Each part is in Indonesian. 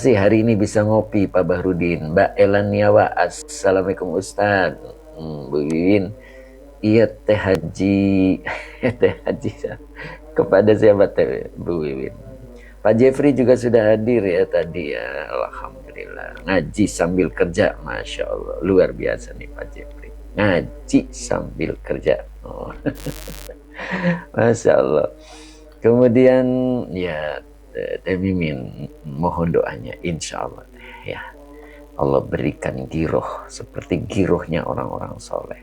Sih hari ini bisa ngopi Pak Bahrudin. Mbak Elaniawa, Assalamualaikum Ustaz. Bu Wiwin, iya Teh Haji, Teh Haji kepada siapa Teh Bu Wiwin? Pak Jeffrey juga sudah hadir ya tadi ya, Alhamdulillah. Ngaji sambil kerja, Masya Allah, luar biasa nih Pak Jeffrey. Ngaji sambil kerja, oh, Masya Allah. Kemudian ya Teh Mimin, mohon doanya, insya Allah ya. Allah berikan giroh seperti girohnya orang-orang soleh.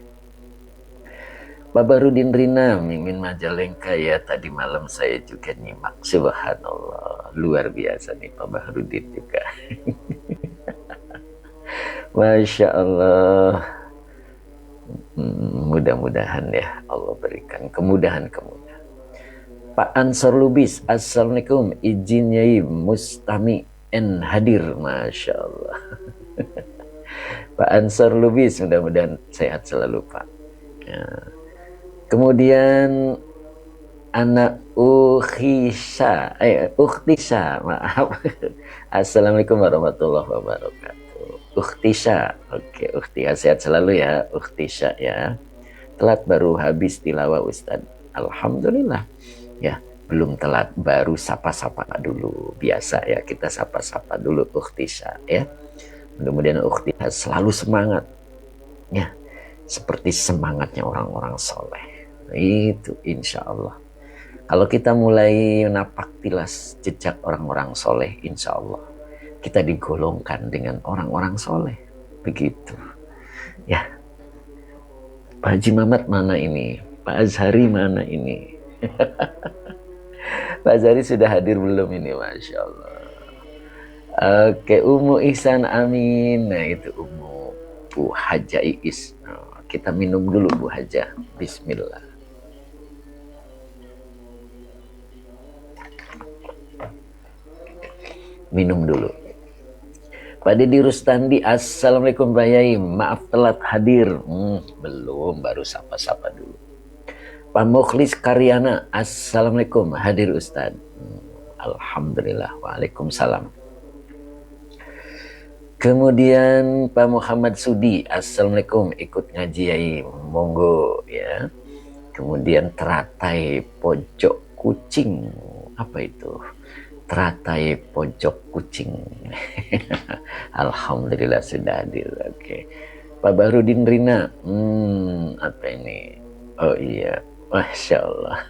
Pak Barudin Rina, Mimin Majalengka ya, tadi malam saya juga nyimak. Subhanallah, luar biasa nih Pak Barudin juga. Masya Allah. Mudah-mudahan ya Allah berikan kemudahan-kemudahan. Pak Ansar Lubis, Assalamualaikum, izin Yai Mustami N hadir, Masya Allah. Pak Ansar Lubis, mudah-mudahan sehat selalu Pak ya. Kemudian anak Ukhtisa, maaf. Assalamualaikum warahmatullahi wabarakatuh. Ukhtisa, oke, Ukhtisa sehat selalu ya, Ukhtisa ya. Telat baru habis tilawah Ustadz. Alhamdulillah ya, belum telat, baru sapa-sapa dulu. Biasa ya, kita sapa-sapa dulu Ukhtisa ya. Mudah-mudahan Ukhtisa selalu semangat ya, seperti semangatnya orang-orang soleh. Itu insya Allah. Kalau kita mulai napak tilas jejak orang-orang soleh, insya Allah kita digolongkan dengan orang-orang soleh. Begitu. Ya, Pak Haji Mamat mana ini? Pak Azhari mana ini? Pak Azhari sudah hadir belum ini? Masya Allah. Oke, Umu Ihsan Amin. Nah itu Umu Bu Haja Iis. Nah, kita minum dulu Bu Haja. Bismillah. Minum dulu. Pak Deddy Rustandi, Assalamualaikum Pak Yai, maaf telat hadir. Belum, baru sapa-sapa dulu. Pak Mukhlis Karyana, Assalamualaikum, hadir Ustaz. Alhamdulillah, waalaikumsalam. Kemudian Pak Muhammad Sudi, Assalamualaikum, ikut ngaji Yai, monggo ya. Kemudian teratai pojok kucing, apa itu? Teratai pojok kucing. Alhamdulillah sudah hadir. Oke. Pak Barudin Rina. Apa ini? Oh iya. Masya Allah.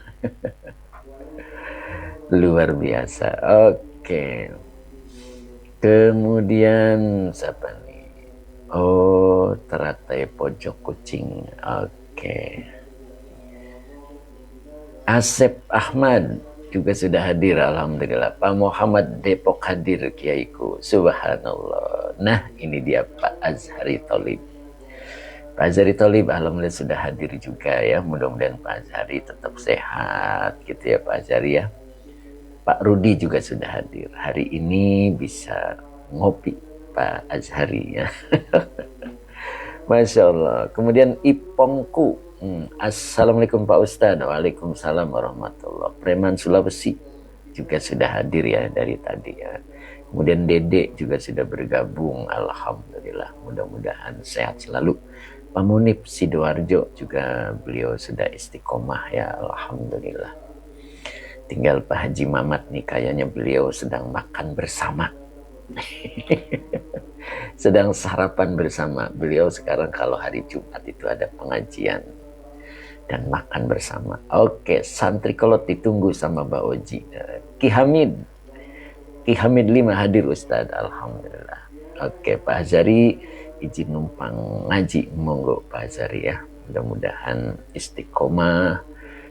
Luar biasa. Oke. Kemudian siapa nih? Oh, teratai pojok kucing. Oke. Asep Ahmad juga sudah hadir, alhamdulillah. Pak Muhammad Depok hadir, Kiaiku, subhanallah. Nah ini dia Pak Azhari Tholib. Pak Azhari Tholib alhamdulillah sudah hadir juga ya. Mudah-mudahan Pak Azhari tetap sehat gitu ya Pak Azhari ya. Pak Rudi juga sudah hadir. Hari ini bisa ngopi Pak Azhari ya. Masya Allah. Kemudian Ipongku, Assalamualaikum Pak Ustadz. Waalaikumsalam warahmatullah. Preman Sulawesi juga sudah hadir ya dari tadi ya. Kemudian Dede juga sudah bergabung. Alhamdulillah, mudah-mudahan sehat selalu. Pak Munib Sidoarjo juga beliau sudah istiqomah ya, alhamdulillah. Tinggal Pak Haji Mamat nih, kayaknya beliau sedang makan bersama. Sedang sarapan bersama. Beliau sekarang kalau hari Jumat itu ada pengajian dan makan bersama. Oke, santri kolot ditunggu sama Mbak Oji. Ki Hamid 5 hadir Ustadz, alhamdulillah. Oke, Pak Azhari izin numpang ngaji, monggo Pak Azhari ya. Mudah-mudahan istiqomah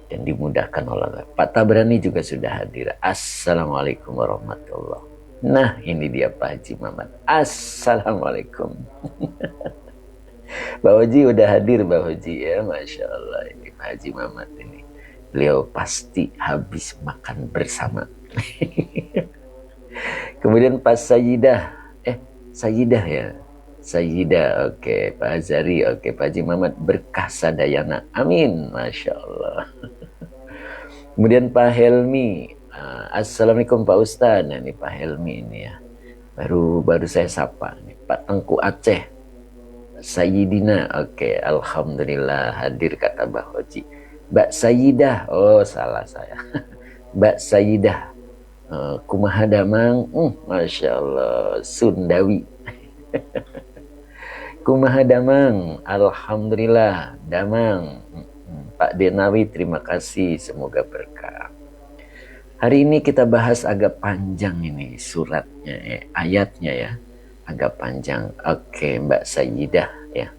dan dimudahkan oleh Allah. Pak Tabrani juga sudah hadir. Assalamualaikum warahmatullahi. Nah ini dia Pak Haji Mamat. Assalamualaikum. Mbak Hoji udah hadir Mbak Hoji ya, Masya Allah. Ini Pak Haji Mamat ini, beliau pasti habis makan bersama. Kemudian Pak Sayyidah ya, Sayyidah, oke. Pak Azhari, oke. Pak Haji Mamat berkah sadayana, amin, Masya Allah. Kemudian Pak Helmi, Assalamualaikum Pak Ustadz. Nah ini Pak Helmi ini ya, Baru saya sapa nih, Pak Tengku Aceh, Sayyidina. Oke, alhamdulillah hadir kata Mbak Hoji. Mbak Sayyidah, oh salah saya. Mbak Sayyidah, kumaha damang, Masya Allah, Sundawi. Kumaha damang, alhamdulillah, damang. Pak Denawi, terima kasih, semoga berkah. Hari ini kita bahas agak panjang ini suratnya, ayatnya ya. Agak panjang. Oke, Mbak Sayyidah ya.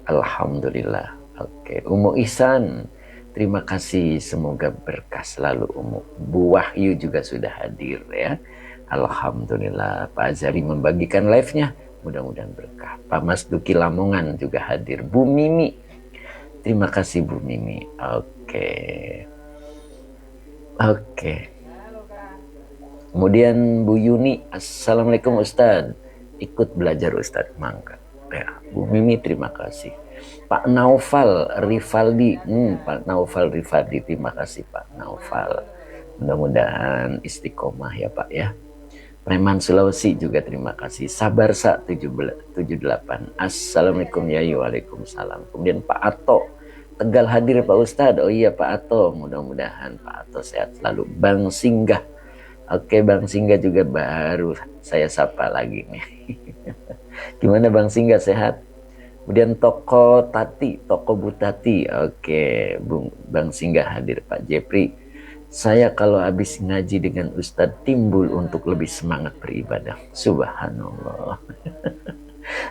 Alhamdulillah. Oke, Umu Ihsan, terima kasih, semoga berkah selalu Umu. Bu Wahyu juga sudah hadir ya. Alhamdulillah. Pak Azari membagikan live-nya, mudah-mudahan berkah. Pak Mas Duki Lamongan juga hadir. Bu Mimi, terima kasih Bu Mimi. Oke. Kemudian Bu Yuni, Assalamualaikum Ustadz. Ikut belajar Ustadz, mangga. Ya, Bu Mimi terima kasih. Pak Naufal Rivaldi, Pak Naufal Rivaldi, terima kasih Pak Naufal. Mudah-mudahan istiqomah ya Pak ya. Preman Sulawesi juga terima kasih. Sabarsa 78. Assalamualaikum ya, waalaikumsalam. Kemudian Pak Ato, Tegal hadir Pak Ustadz. Oh iya Pak Ato, mudah-mudahan Pak Ato sehat selalu. Bang Singgah, oke Bang Singgah juga baru saya sapa lagi nih. Gimana Bang Singgah, sehat? Kemudian Toko Tati, Toko Butati, oke Bang Singgah hadir. Pak Jepri, saya kalau habis ngaji dengan Ustadz timbul untuk lebih semangat beribadah. Subhanallah.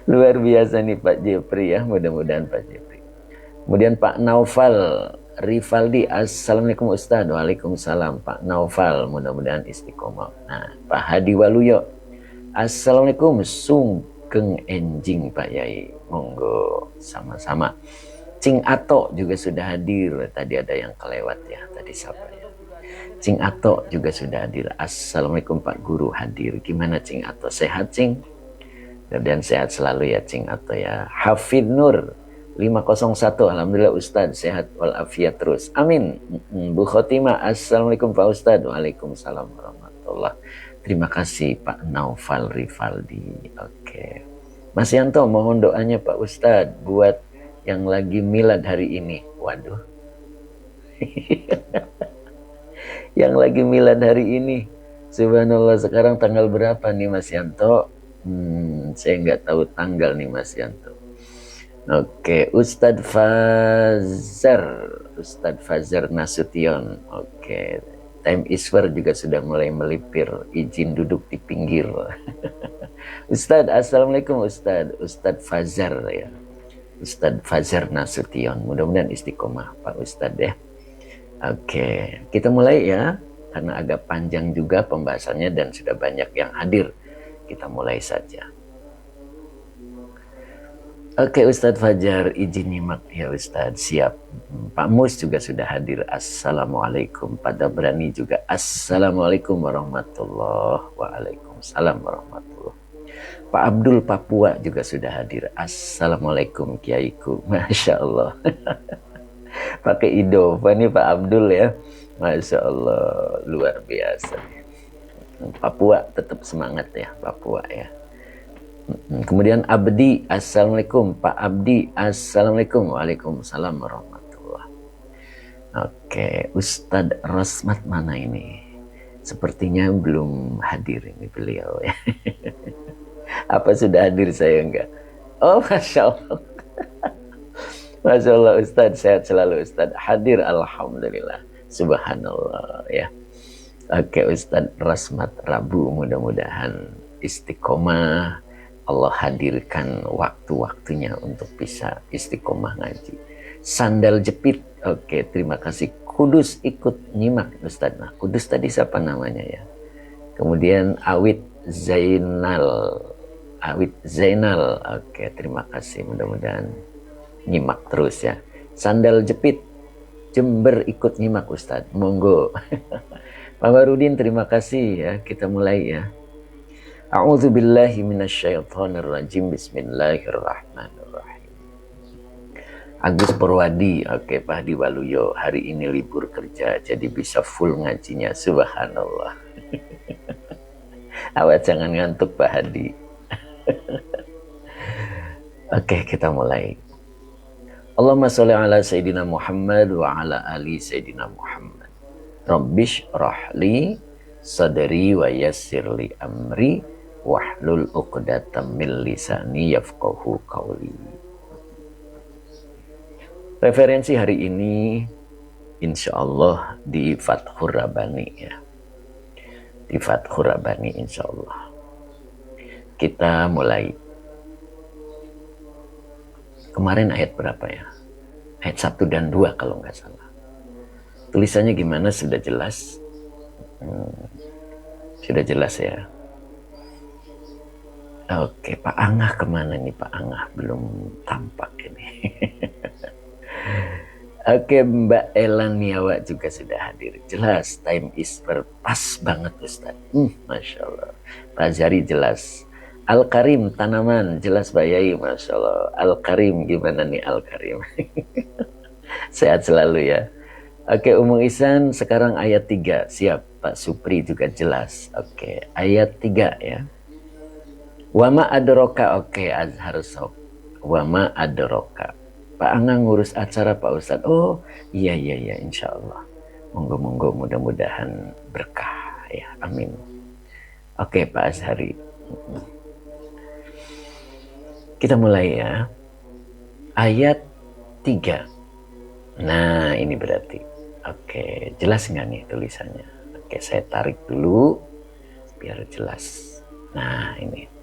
Luar biasa nih Pak Jepri ya, mudah-mudahan Pak Jepri. Kemudian Pak Naufal Rivaldi, Assalamualaikum Ustadz. Waalaikumsalam Pak Naufal, mudah-mudahan istiqomah. Nah, Pak Hadi Waluyo, Assalamualaikum, Sungkeng Enjing Pak Yai, monggo sama-sama. Cing Ato juga sudah hadir, tadi ada yang kelewat ya, tadi siapa ya? Cing Ato juga sudah hadir. Assalamualaikum Pak Guru hadir. Gimana Cing Ato, sehat Cing? Dan sehat selalu ya Cing Ato ya. Hafid Nur 501, alhamdulillah Ustadz sehat walafiat terus, amin. Bu Khotimah, Assalamualaikum Pak Ustadz. Waalaikumsalam warahmatullah. Terima kasih Pak Naufal Rivaldi. Oke, Mas Yanto, mohon doanya Pak Ustadz buat yang lagi milad hari ini. Waduh. Yang lagi milad hari ini, subhanallah, sekarang tanggal berapa nih Mas Yanto? Saya nggak tahu tanggal nih Mas Yanto. Oke, Ustadz Fazar Nasution. Oke, Time Iswar juga sudah mulai melipir, izin duduk di pinggir. Ustadz, Assalamualaikum Ustadz Fazar ya. Ustadz Fazar Nasution, mudah-mudahan istiqomah Pak Ustadz ya. Oke, kita mulai ya, karena agak panjang juga pembahasannya dan sudah banyak yang hadir. Kita mulai saja. Oke Ustadz Fajar, izin nyimak ya Ustadz, siap. Pak Mus juga sudah hadir, Assalamualaikum. Pak Dabrani juga, Assalamualaikum warahmatullahi wabarakatuh. Waalaikumsalam warahmatullahi wabarakatuh. Pak Abdul Papua juga sudah hadir, Assalamualaikum Kiaiku. Masya Allah. Pakai idofa nih Pak Abdul ya, Masya Allah, luar biasa. Papua tetap semangat ya, Papua ya. Kemudian Abdi, Assalamualaikum. Pak Abdi, Assalamualaikum. Waalaikumsalam warahmatullah. Oke, Ustadz Rosmat mana ini? Sepertinya belum hadir ini beliau ya. Apa sudah hadir saya enggak? Oh Masya Allah. Masya Allah Ustadz, sehat selalu Ustadz. Hadir, alhamdulillah. Subhanallah ya. Oke Ustadz Rosmat Rabu, mudah-mudahan istiqomah, Allah hadirkan waktu-waktunya untuk bisa istiqomah ngaji. Sandal Jepit, oke, terima kasih. Kudus ikut nyimak Ustadz. Nah, Kudus tadi siapa namanya ya? Kemudian Awit Zainal, oke, terima kasih. Mudah-mudahan nyimak terus ya. Sandal Jepit, Jember ikut nyimak Ustadz, monggo. Pak Barudin, terima kasih ya. Kita mulai ya. A'udzu billahi minasyaitonir rajim. Bismillahirrahmanirrahim. Agus Purwadi, oke, Pak Hadi Waluyo, hari ini libur kerja jadi bisa full ngajinya, subhanallah. Awas jangan ngantuk Pak Hadi. Oke, kita mulai. Allahumma sholli ala Sayyidina Muhammad wa ala ali Sayyidina Muhammad. Rabbish rahli sadri wa yassirli amri wahlul uqdatam min lisani yafqahu qawli. Referensi hari ini insya Allah di Fathur Rabbani ya. Di Fathur Rabbani insya Allah. Kita mulai. Kemarin ayat berapa ya? Ayat 1 dan 2 kalau nggak salah. Tulisannya gimana? Sudah jelas? Sudah jelas ya? Oke, Pak Angah kemana nih Pak Angah? Belum tampak ini. Oke, Mbak Elaniawa juga sudah hadir. Jelas, time is pas banget Ustaz. Masya Allah. Pak Zari jelas. Al-Karim tanaman, jelas Pak Yai, Masya Allah. Al-Karim gimana nih Al-Karim? Sehat selalu ya. Oke, Umu Ihsan sekarang ayat 3. Siap, Pak Supri juga jelas. Oke, ayat 3 ya. Wama adroka, oke, Azhar Sob. Wama adroka. Pak Angga ngurus acara Pak Ustadz. Oh iya insya Allah. Monggo mudah-mudahan berkah ya, amin. Oke Pak Azhari. Kita mulai ya. Ayat 3. Nah ini berarti. Oke, jelas nggak nih tulisannya? Oke, saya tarik dulu biar jelas. Nah ini.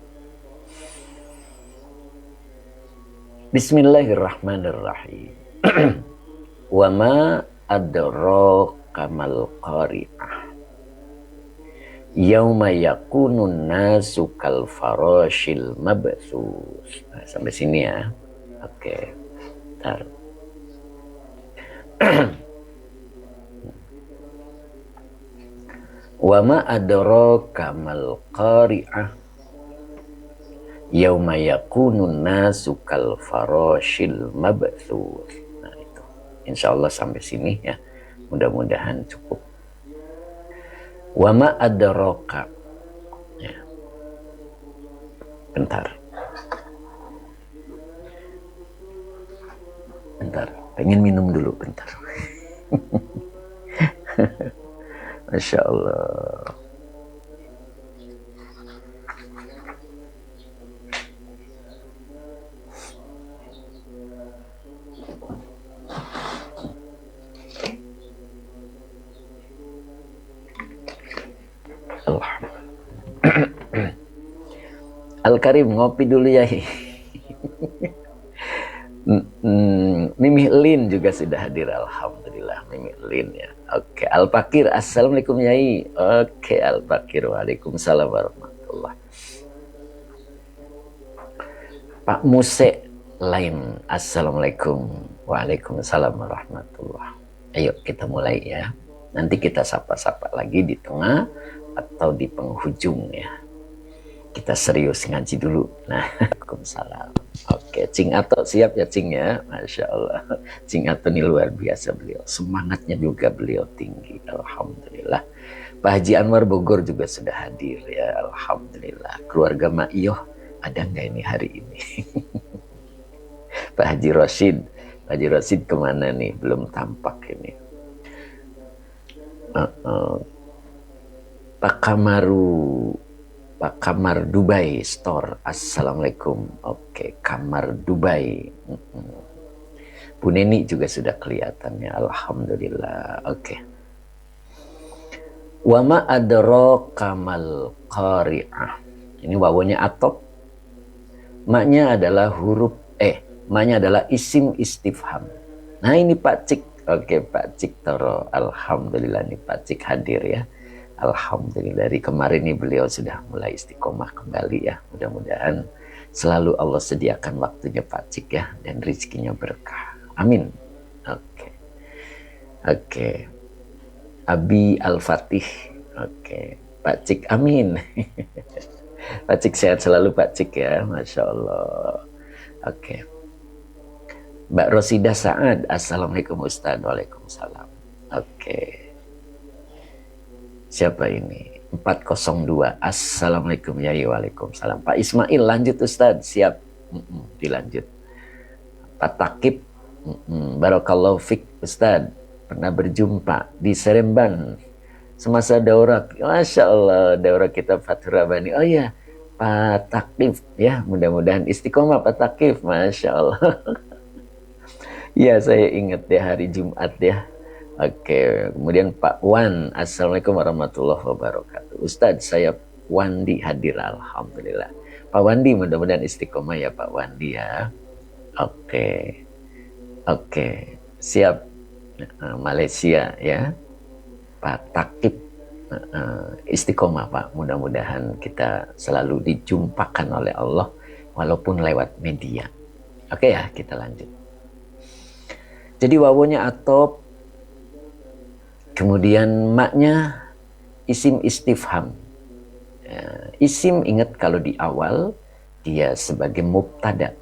Bismillahirrahmanirrahim. Wa ma adraka mal qari'ah. Yauma yakunun nasu kal farashil mabthus. Nah, sampai sini ya. Oke. Bentar. Wa ma adraka mal qari'ah. Yauma yakunun nasu kal farashil mabthus. Nah itu. Insyaallah sampai sini ya. Mudah-mudahan cukup. Wa ma adraka. Ya. Bentar. Pengen minum dulu bentar. Masya Allah. Al-Karim ngopi dulu ya. Mimih Lin juga sudah hadir, alhamdulillah. Mimih Lin ya. Oke, Al-Pakir, assalamualaikum Yai. Oke, Al-Pakir, waalaikumsalam warahmatullah. Pak Muse lain, assalamualaikum, waalaikumsalam warahmatullah. Ayo kita mulai ya. Nanti kita sapa-sapa lagi di tengah atau di penghujung ya. Kita serius ngaji dulu. Nah, waalaikumsalam. Oke, Cing Ato siap ya Cing ya. Masya Allah. Cing Ato ini luar biasa beliau. Semangatnya juga beliau tinggi. Alhamdulillah. Pak Haji Anwar Bogor juga sudah hadir ya. Alhamdulillah. Keluarga Ma'iyah ada nggak ini hari ini? Pak Haji Rashid. Pak Haji Rashid kemana nih? Belum tampak ini. Pak Kamaru. Pak Kamar Dubai Store, assalamualaikum. Oke, Kamar Dubai. Bu Neni juga sudah kelihatannya, alhamdulillah. Oke. Wa ma adraka mal qari'ah. Ini wawunya atop. Maknya adalah maknya adalah isim istifham. Nah ini Pak Cik. Oke, Pak Cik Toro, alhamdulillah nih Pak Cik hadir ya. Alhamdulillah, dari kemarin ini beliau sudah mulai istiqomah kembali ya. Mudah-mudahan selalu Allah sediakan waktunya Pak Cik ya, dan rezekinya berkah. Amin. Oke. Abi Al-Fatih. Oke. Pak Cik, amin. Pak Cik sehat selalu Pak Cik ya. Masya Allah. Oke. Mbak Rosida Saad, assalamualaikum Ustaz. Waalaikumsalam. Oke. Siapa ini? 402. Assalamualaikum ya, waalaikumsalam. Pak Ismail lanjut Ustadz, siap. Dilanjut. Pak Takib, barakallahu fik Ustadz, pernah berjumpa di Seremban semasa daurah. Masya Allah, daurah kita Fathur Rabbani. Oh iya, Pak Takif ya, mudah-mudahan istiqomah Pak Takif, Masya Allah. Iya, saya ingat ya, hari Jumat ya. Oke, kemudian Pak Wan, Assalamualaikum warahmatullahi wabarakatuh. Ustadz, saya Wandi hadir, Alhamdulillah. Pak Wandi, mudah-mudahan istiqomah ya Pak Wandi ya. Oke, siap. Malaysia ya, Pak Takib, istiqomah Pak. Mudah-mudahan kita selalu dijumpakan oleh Allah walaupun lewat media. Oke ya, kita lanjut. Jadi wawonya atop, kemudian maknya isim istifham. Isim, ingat kalau di awal dia sebagai mubtada.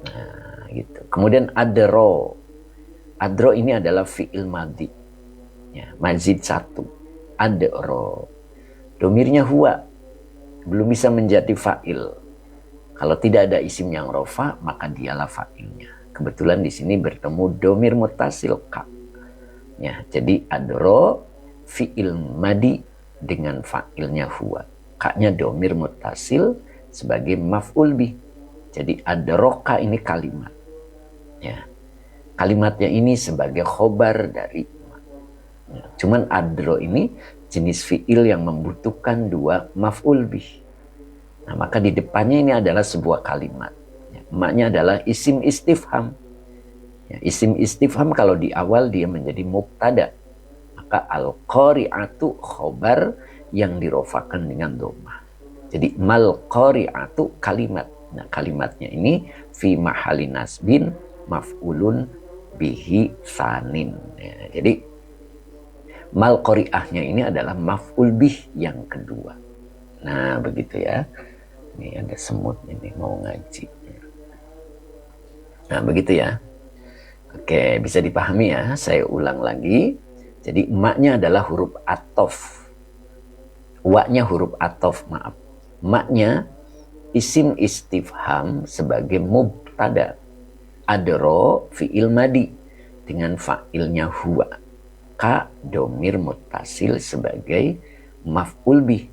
Nah, gitu. Kemudian adro. Adro ini adalah fi'il madhi. Ya, mazid 1. Adro. Domirnya huwa. Belum bisa menjadi fa'il. Kalau tidak ada isim yang rofa, maka dialah fa'ilnya. Kebetulan di sini bertemu domir mutasil ka. Ya, jadi adro fi'il madi dengan fa'ilnya huwa. Ka-nya domir mutasil sebagai maf'ul bih. Jadi adroka ini kalimat. Ya. Kalimatnya ini sebagai khobar dari ya. Cuman adro ini jenis fi'il yang membutuhkan dua maf'ul bih. Nah, maka di depannya ini adalah sebuah kalimat. Maknya adalah isim istifham. Ya, isim istifham kalau di awal dia menjadi mubtada, maka al-qari'atu khobar yang dirofakan dengan dhammah. Jadi mal-qari'atu kalimat. Nah, kalimatnya ini fi mahali nasbin maf'ulun bihi sanin. Ya, jadi mal-qari'ahnya ini adalah maf'ul bih yang kedua. Nah, begitu ya. Ini ada semut ini mau ngaji. Nah, begitu ya. Oke, bisa dipahami ya. Saya ulang lagi. Jadi maknya adalah huruf atof. Wa-nya huruf atof, maaf. Maknya isim istifham sebagai mubtada. Adro fi'il madi dengan fa'ilnya huwa. Ka domir mutasil sebagai maf'ul bih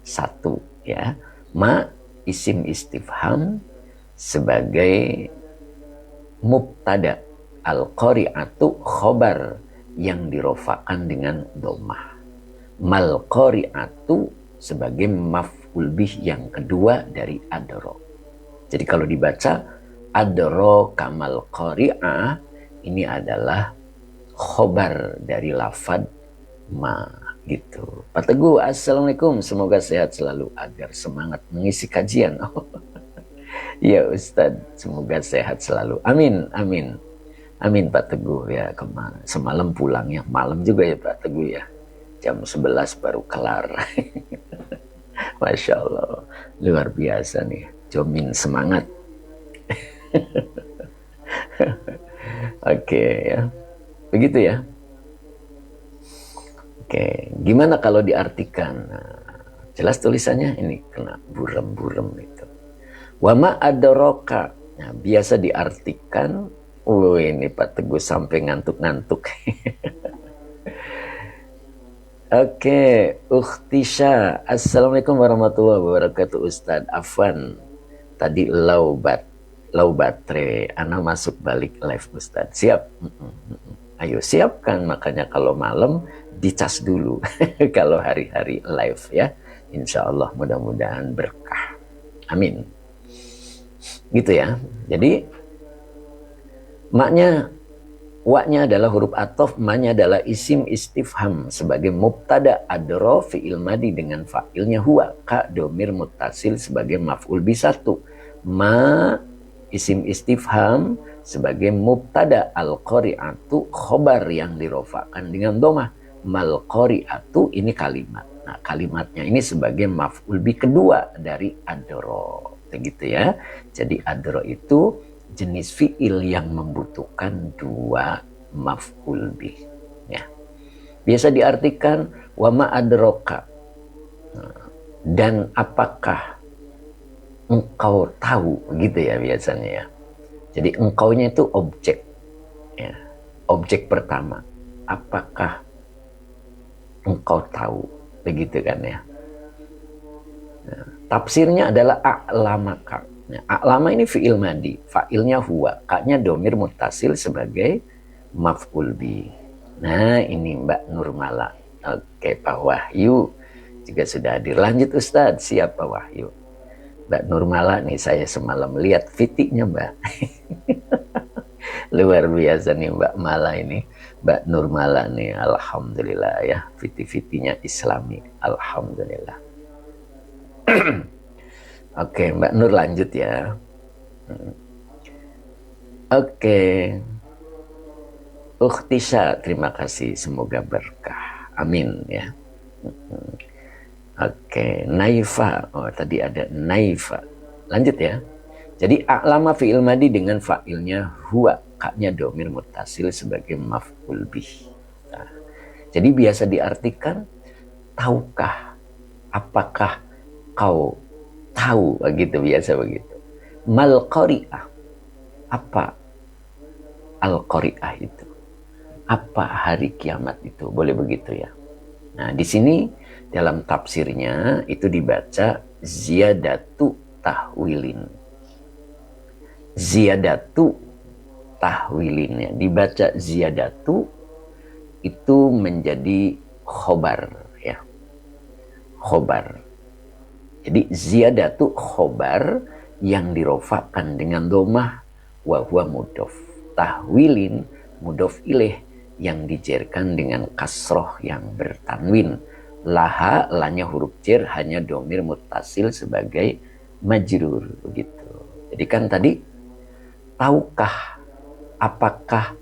1 ya. Ma isim istifham sebagai mubtada, al-qari'atu khobar yang dirofakan dengan dhammah. Mal qari'atu sebagai maf'ul bih yang kedua dari adro. Jadi kalau dibaca adro kamal qari'ah, ini adalah khobar dari lafad ma gitu. Pak Teguh, assalamualaikum, semoga sehat selalu agar semangat mengisi kajian. Ya Ustadz, semoga sehat selalu. Amin, amin. Amin Pak Teguh ya. Semalam pulangnya malam juga ya Pak Teguh ya. Jam 11 baru kelar. Masya Allah, luar biasa nih. Jomin semangat. Oke ya. Begitu ya. Oke, gimana kalau diartikan? Nah, jelas tulisannya ini kena burem-burem itu. Wama adoroka. Nah, biasa diartikan. Ini Pak Teguh sampai ngantuk-ngantuk. Oke, Ukhtisha. Assalamualaikum warahmatullahi wabarakatuh Ustadz. Afwan. Tadi low baterai. Ana masuk balik live Ustadz. Siap. Ayo siapkan, makanya kalau malam dicas dulu. Kalau hari-hari live ya. Insya Allah mudah-mudahan berkah. Amin. Gitu ya. Jadi maknya, wa-nya adalah huruf atof, ma-nya adalah isim istifham sebagai mubtada, adro fi'il madi dengan fa'ilnya huwa, ka domir mutasil sebagai maf'ul bi 1, ma isim istifham sebagai mubtada, al-qari'atu khobar yang dirofakan dengan dhammah, mal qari'atu ini kalimat. Nah, kalimatnya ini sebagai maf'ul bi kedua dari adro. Begitu ya. Jadi adro itu jenis fi'il yang membutuhkan dua maf'ul bih. Ya. Biasa diartikan wama adroka. Dan apakah engkau tahu, gitu ya biasanya ya. Jadi engkaunya itu objek, ya. Objek pertama, apakah engkau tahu, begitu kan ya. Nah, tafsirnya adalah a'lamaka. Nah, a'lama ini fi'il madi, fa'ilnya huwa, kaknya domir mutasil sebagai maf'ul bi. Nah ini Mbak Nurmala. Oke, Pak Wahyu juga sudah hadir. Lanjut Ustadz, siapa Wahyu? Mbak Nurmala nih, saya semalam lihat fitiknya Mbak. Luar biasa nih Mbak Mala ini. Mbak Nurmala nih, alhamdulillah ya, fiti-fitinya Islami, alhamdulillah. Oke, Mbak Nur lanjut ya. Oke. Ukhtisa, terima kasih, semoga berkah. Amin ya. Oke, Naifa. Oh, tadi ada Naifa. Lanjut ya. Jadi a'lama fi'il madi dengan fa'ilnya huwa, kaknya domir mutasil sebagai maf'ul bih. Nah, jadi biasa diartikan tahukah, apakah kau tahu, begitu biasa begitu. Mal qari'ah, apa al qari'ah itu? Apa hari kiamat itu? Boleh begitu ya. Nah, di sini dalam tafsirnya itu dibaca ziyadatu tahwilin. Ziyadatu tahwilinnya dibaca ziyadatu itu menjadi khobar ya. Khobar. Jadi ziyadatu khobar yang dirofakan dengan domah wa huwa mudhof. Tahwilin mudhof ilaih yang dijerkan dengan kasroh yang bertanwin. Laha, lanya huruf jer, hanya domir mutasil sebagai majrur, begitu. Jadi kan tadi, tahukah, apakah,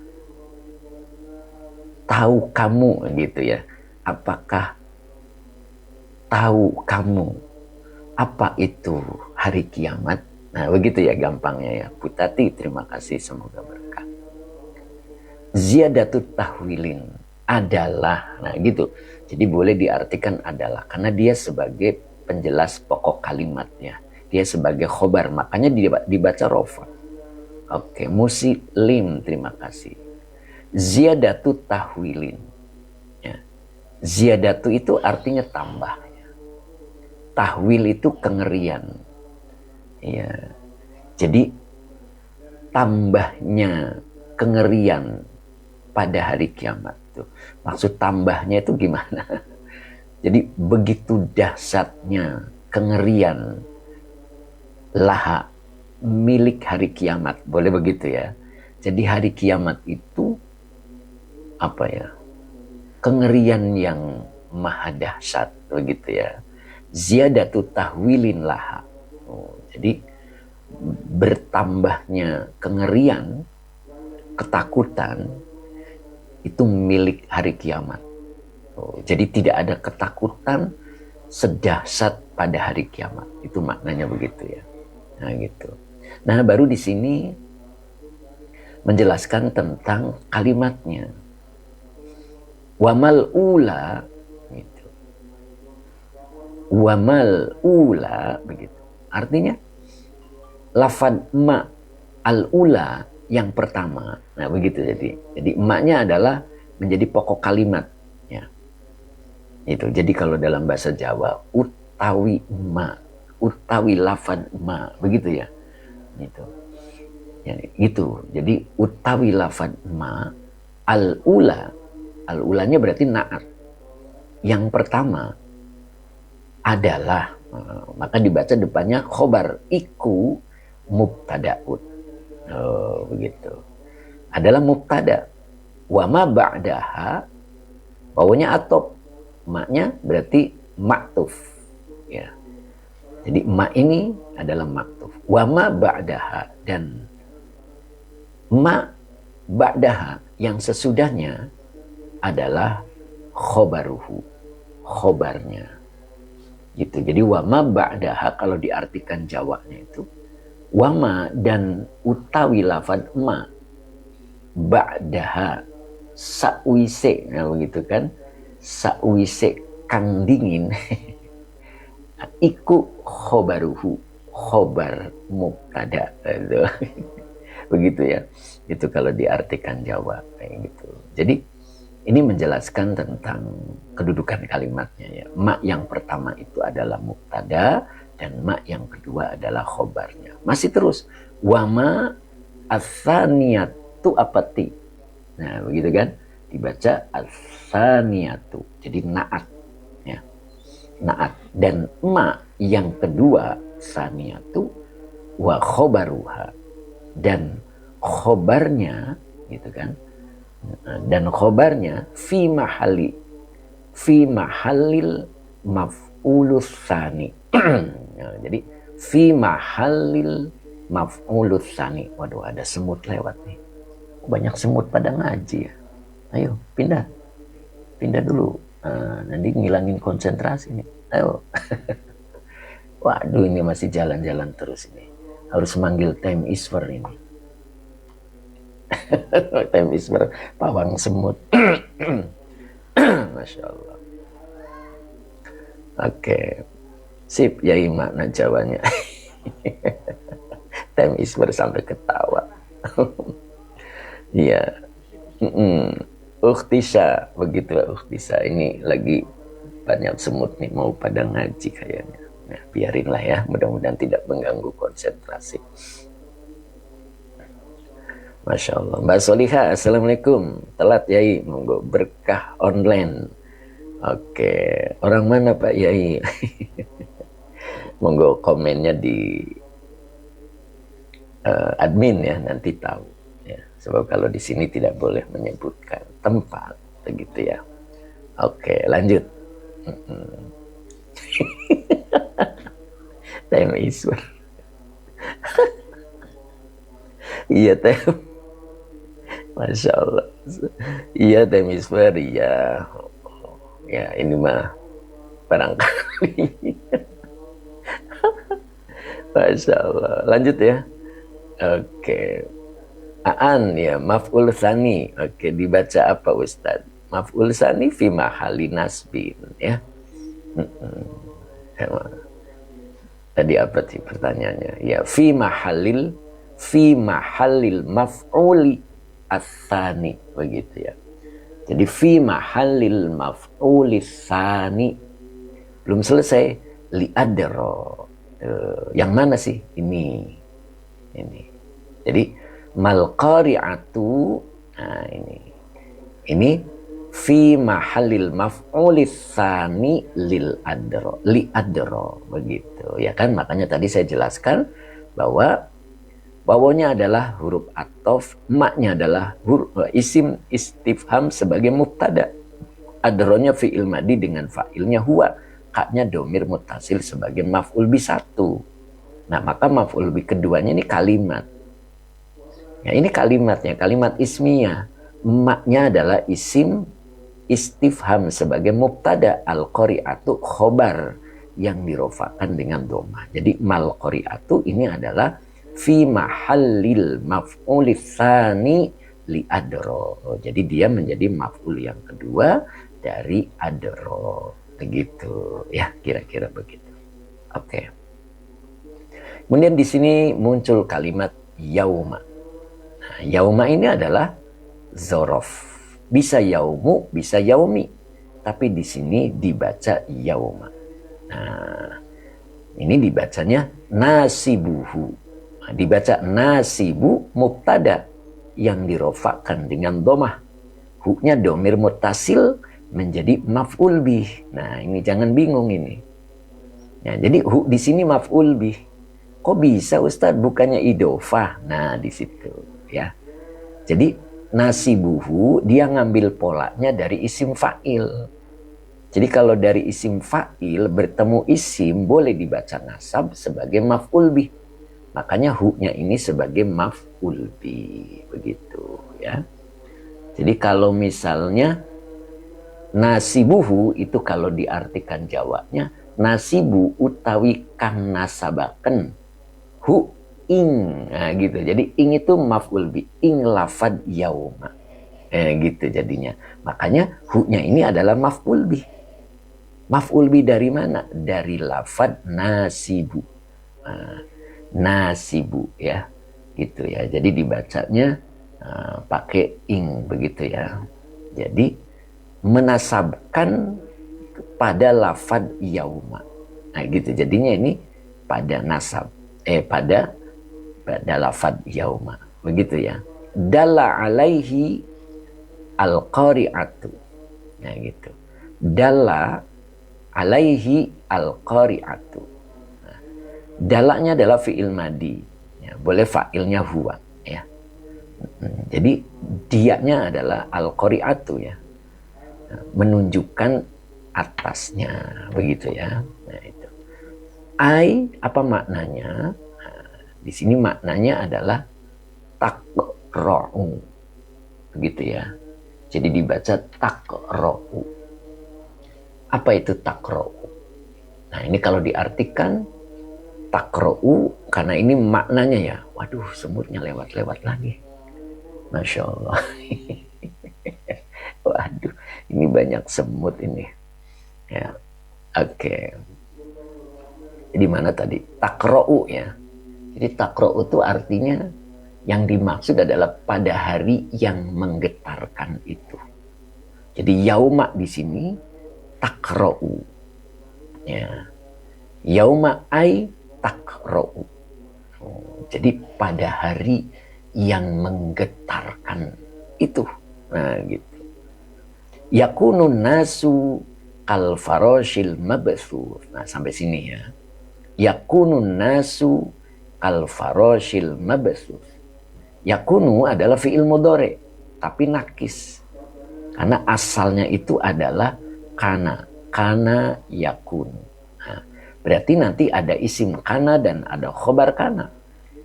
tahu kamu, gitu ya. Apakah tahu kamu apa itu hari kiamat? Nah begitu ya gampangnya ya. Putati, terima kasih, semoga berkah. Ziyadatut tahwilin adalah, nah gitu. Jadi boleh diartikan adalah, karena dia sebagai penjelas pokok kalimatnya. Dia sebagai khobar, makanya dibaca rofa. Oke, muslim, terima kasih. Ziyadatu tahwilin. Ya. Ziyadatu itu artinya tambah. Tahwil itu kengerian. Ya. Jadi tambahnya kengerian pada hari kiamat tuh. Maksud tambahnya itu gimana? Jadi begitu dahsyatnya kengerian laha milik hari kiamat, boleh begitu ya. Jadi hari kiamat itu apa ya? Kengerian yang maha dahsyat, begitu ya. Ziyadatu tahwilin laha. Oh, jadi bertambahnya kengerian, ketakutan itu milik hari kiamat. Oh, jadi tidak ada ketakutan sedahsyat pada hari kiamat. Itu maknanya begitu ya. Nah gitu. Nah baru di sini menjelaskan tentang kalimatnya. Wamal ula, gitu. Wamal ula, begitu. Artinya lafad ma al ula yang pertama. Nah begitu jadi emaknya adalah menjadi pokok kalimat ya. Itu. Jadi kalau dalam bahasa Jawa utawi ma, utawi lafad ma, begitu ya. Gitu. Ya, gitu. Jadi utawi lafad ma al ula, al ulanya berarti na'at. Yang pertama adalah, maka dibaca depannya khobar, iku mubtada'ud. Oh, begitu. Adalah mubtada. Wa ma ba'daha, bawahnya atop, maknya berarti maktuf. Ya. Jadi ma ini adalah maktuf. Wa ma ba'daha, dan ma ba'daha yang sesudahnya adalah khobaruhu, khobarnya. Gitu. Jadi wa ma ba'daha kalau diartikan Jawanya itu wama dan utawi lafad ma ba'daha sa'wise, nah begitu kan, sa'wise kang dingin Iku khobaruhu, khobar mubtada. Begitu ya. Itu kalau diartikan Jawa kayak gitu. Jadi ini menjelaskan tentang kedudukan kalimatnya ya. Ma yang pertama itu adalah mubtada dan ma yang kedua adalah khobarnya. Masih terus. Wama atsaniyatu apati. Nah, begitu kan? Dibaca atsaniyatu. Jadi naat ya. Naat dan ma yang kedua saniyatu wa khobaruha dan khobarnya gitu kan, dan khobarnya fi mahalil maf'ulus tsani. Jadi fi mahalil maf'ulus tsani. Waduh, ada semut lewat nih, banyak semut pada ngaji ya. Ayo pindah dulu, nanti ngilangin konsentrasi nih. Ayo. Waduh, ini masih jalan-jalan terus ini. Harus manggil time iswer ini. Time iswer, pawang semut. Masya Allah. Oke. Sip, yai makna Jawanya. Time iswer sampai ketawa. Iya. Ukhtisa, begitu ya Ukhtisa. Ini lagi banyak semut nih, mau pada ngaji kayaknya. Nah, biarinlah ya, mudah-mudahan tidak mengganggu konsentrasi. Masya Allah. Mbak Soliha, Assalamualaikum. Telat Yai, monggo berkah online. Oke, orang mana Pak Yai? Monggo komennya di admin ya, nanti tahu. Ya, sebab kalau di sini tidak boleh menyebutkan tempat, begitu ya. Oke, lanjut. Time iswer. Iya Tem. Masya Allah. Iya time iswer. Iya. Ya ini mah barangkali. Masya Allah. Lanjut ya. Oke. Aan ya, maf'ul tsani. Oke, dibaca apa Ustaz? Maf'ul tsani fi mahali nasbin ya. Tadi apa sih pertanyaannya? Ya, fi mahalil maf'uli ats-tsani, begitu ya. Jadi fi mahalil maf'uli tsani. Belum selesai. Li adro. Yang mana sih? Ini. Jadi mal qari'atu, nah ini fi mahalil maf'uli tsani li adro, begitu ya kan. Makanya tadi saya jelaskan bahwa wawunya adalah huruf athof, maknya adalah isim istifham sebagai mubtada, adronya fi'il madi dengan fa'ilnya huwa, kaknya domir mutasil sebagai maf'ul bi 1. Nah, maka maf'ul bi keduanya ini kalimat. Ya, ini kalimatnya, kalimat ismiyah. Maknya adalah isim istifham sebagai mubtada, al-qari'atu khobar yang dirofakan dengan dhamma. Jadi mal qari'atu ini adalah fi mahallil maf'ul tsani li adro. Jadi dia menjadi maf'ul yang kedua dari adro. Begitu ya, kira-kira begitu. Oke. Kemudian di sini muncul kalimat yauma. Nah, yauma ini adalah zorof. Bisa yaumu, bisa yaumi. Tapi di sini dibaca yauma. Nah, ini dibacanya nasibuhu. Nah, dibaca nasibu mubtada yang dirofakkan dengan domah. Hu-nya domir mutasil menjadi maf'ul bih. Nah, ini jangan bingung ini. Ya, jadi hu di sini maf'ul bih. Kok bisa Ustadz bukannya idofah? Nah, di situ ya. Jadi nasibuhu dia ngambil polanya dari isim fa'il. Jadi kalau dari isim fa'il bertemu isim boleh dibaca nasab sebagai maf'ul bih. Makanya hu-nya ini sebagai maf'ul bih, begitu ya. Jadi kalau misalnya nasibuhu itu kalau diartikan Jawanya nasibu utawi kang nasabaken hu ing, nah gitu. Jadi ing itu maf'ul bi, ing lafad yauma, gitu jadinya. Makanya hu-nya ini adalah maf'ul bi. Maf'ul bi dari mana? Dari lafad nasibu. Nasibu ya. Gitu ya. Jadi dibacanya pakai ing begitu ya. Jadi menasabkan pada lafad yauma. Nah gitu. Jadinya ini pada nasab. Pada lafad yauma. Begitu ya. Dalla alaihi al-qari'atu. Nah gitu. Dalla alaihi al-qari'atu. Nah, dalaknya adalah fi'il madi. Ya, boleh fa'ilnya huwa. Ya. Jadi dianya adalah al-qari'atu ya. Menunjukkan atasnya. Begitu ya. Nah itu. Ai apa maknanya? Nah, di sini maknanya adalah takra'u. Begitu ya. Jadi dibaca takra'u. Apa itu takra'u? Nah ini kalau diartikan takra'u, karena ini maknanya ya. Waduh, semutnya lewat-lewat lagi. Masya Allah. Waduh, ini banyak semut ini. Ya, oke. Di mana tadi? Takra'u ya. Jadi takra'u itu artinya yang dimaksud adalah pada hari yang menggetarkan itu. Jadi yauma di sini takra'u. Ya. Yauma ai takra'u. Jadi pada hari yang menggetarkan itu. Nah, gitu. Yakunun nasu kal faroshil mabthur. Nah, sampai sini ya. Yakunun nasu kal faroshil mabthur. Yakunu adalah fi'il mudhari, tapi nakis. Karena asalnya itu adalah kana. Kana yakunu. Nah, berarti nanti ada isim kana dan ada khobar kana.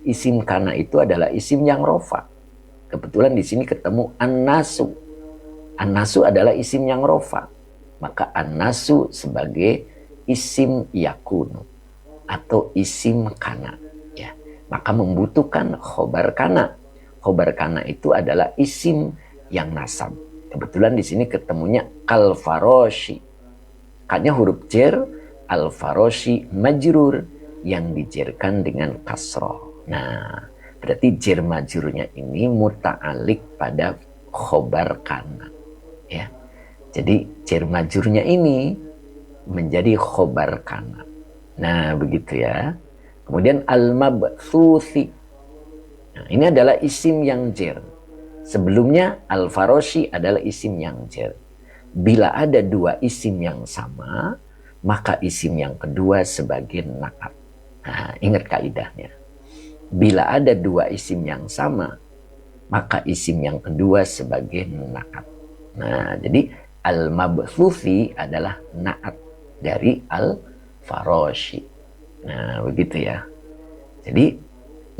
Isim kana itu adalah isim yang rofa. Kebetulan di sini ketemu an-nasu. An-nasu adalah isim yang rofa. Maka an-nasu sebagai isim yakunu atau isim kana. Ya. Maka membutuhkan khobar kana. Khobar kana itu adalah isim yang nasab. Kebetulan di sini ketemunya kal-faroshi. Kanya huruf jer, al-faroshi majrur yang dijerkan dengan kasroh. Nah, berarti jer majrurnya ini muta'alik pada khobar kana. Ya. Jadi jer majrurnya ini menjadi khobar kana. Nah, begitu ya. Kemudian al-mabthuthi. Nah, ini adalah isim yang jer. Sebelumnya al-faroshi adalah isim yang jer. Bila ada dua isim yang sama, maka isim yang kedua sebagai na'at. Nah, ingat kaidahnya. Bila ada dua isim yang sama, maka isim yang kedua sebagai na'at. Nah, jadi al-mabthuthi adalah na'at dari al-faroshi. Nah, begitu ya. Jadi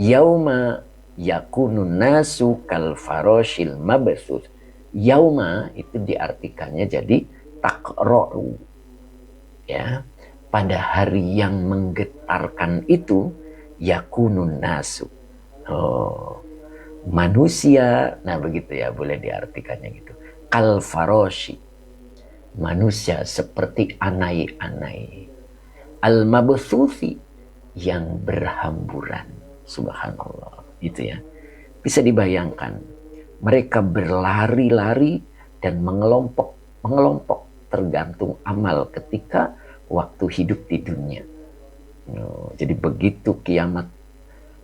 yauma yakunun nasu kal faroshil mabthus. Yauma itu diartikannya jadi takra'u. Ya, pada hari yang menggetarkan itu yakunun nasu. Oh, manusia. Nah, begitu ya, boleh diartikannya gitu. Kal faroshi. Manusia seperti anai-anai. Al mabthusi yang berhamburan. Subhanallah. Gitu ya. Bisa dibayangkan, mereka berlari-lari dan mengelompok tergantung amal ketika waktu hidup di dunia. Jadi begitu kiamat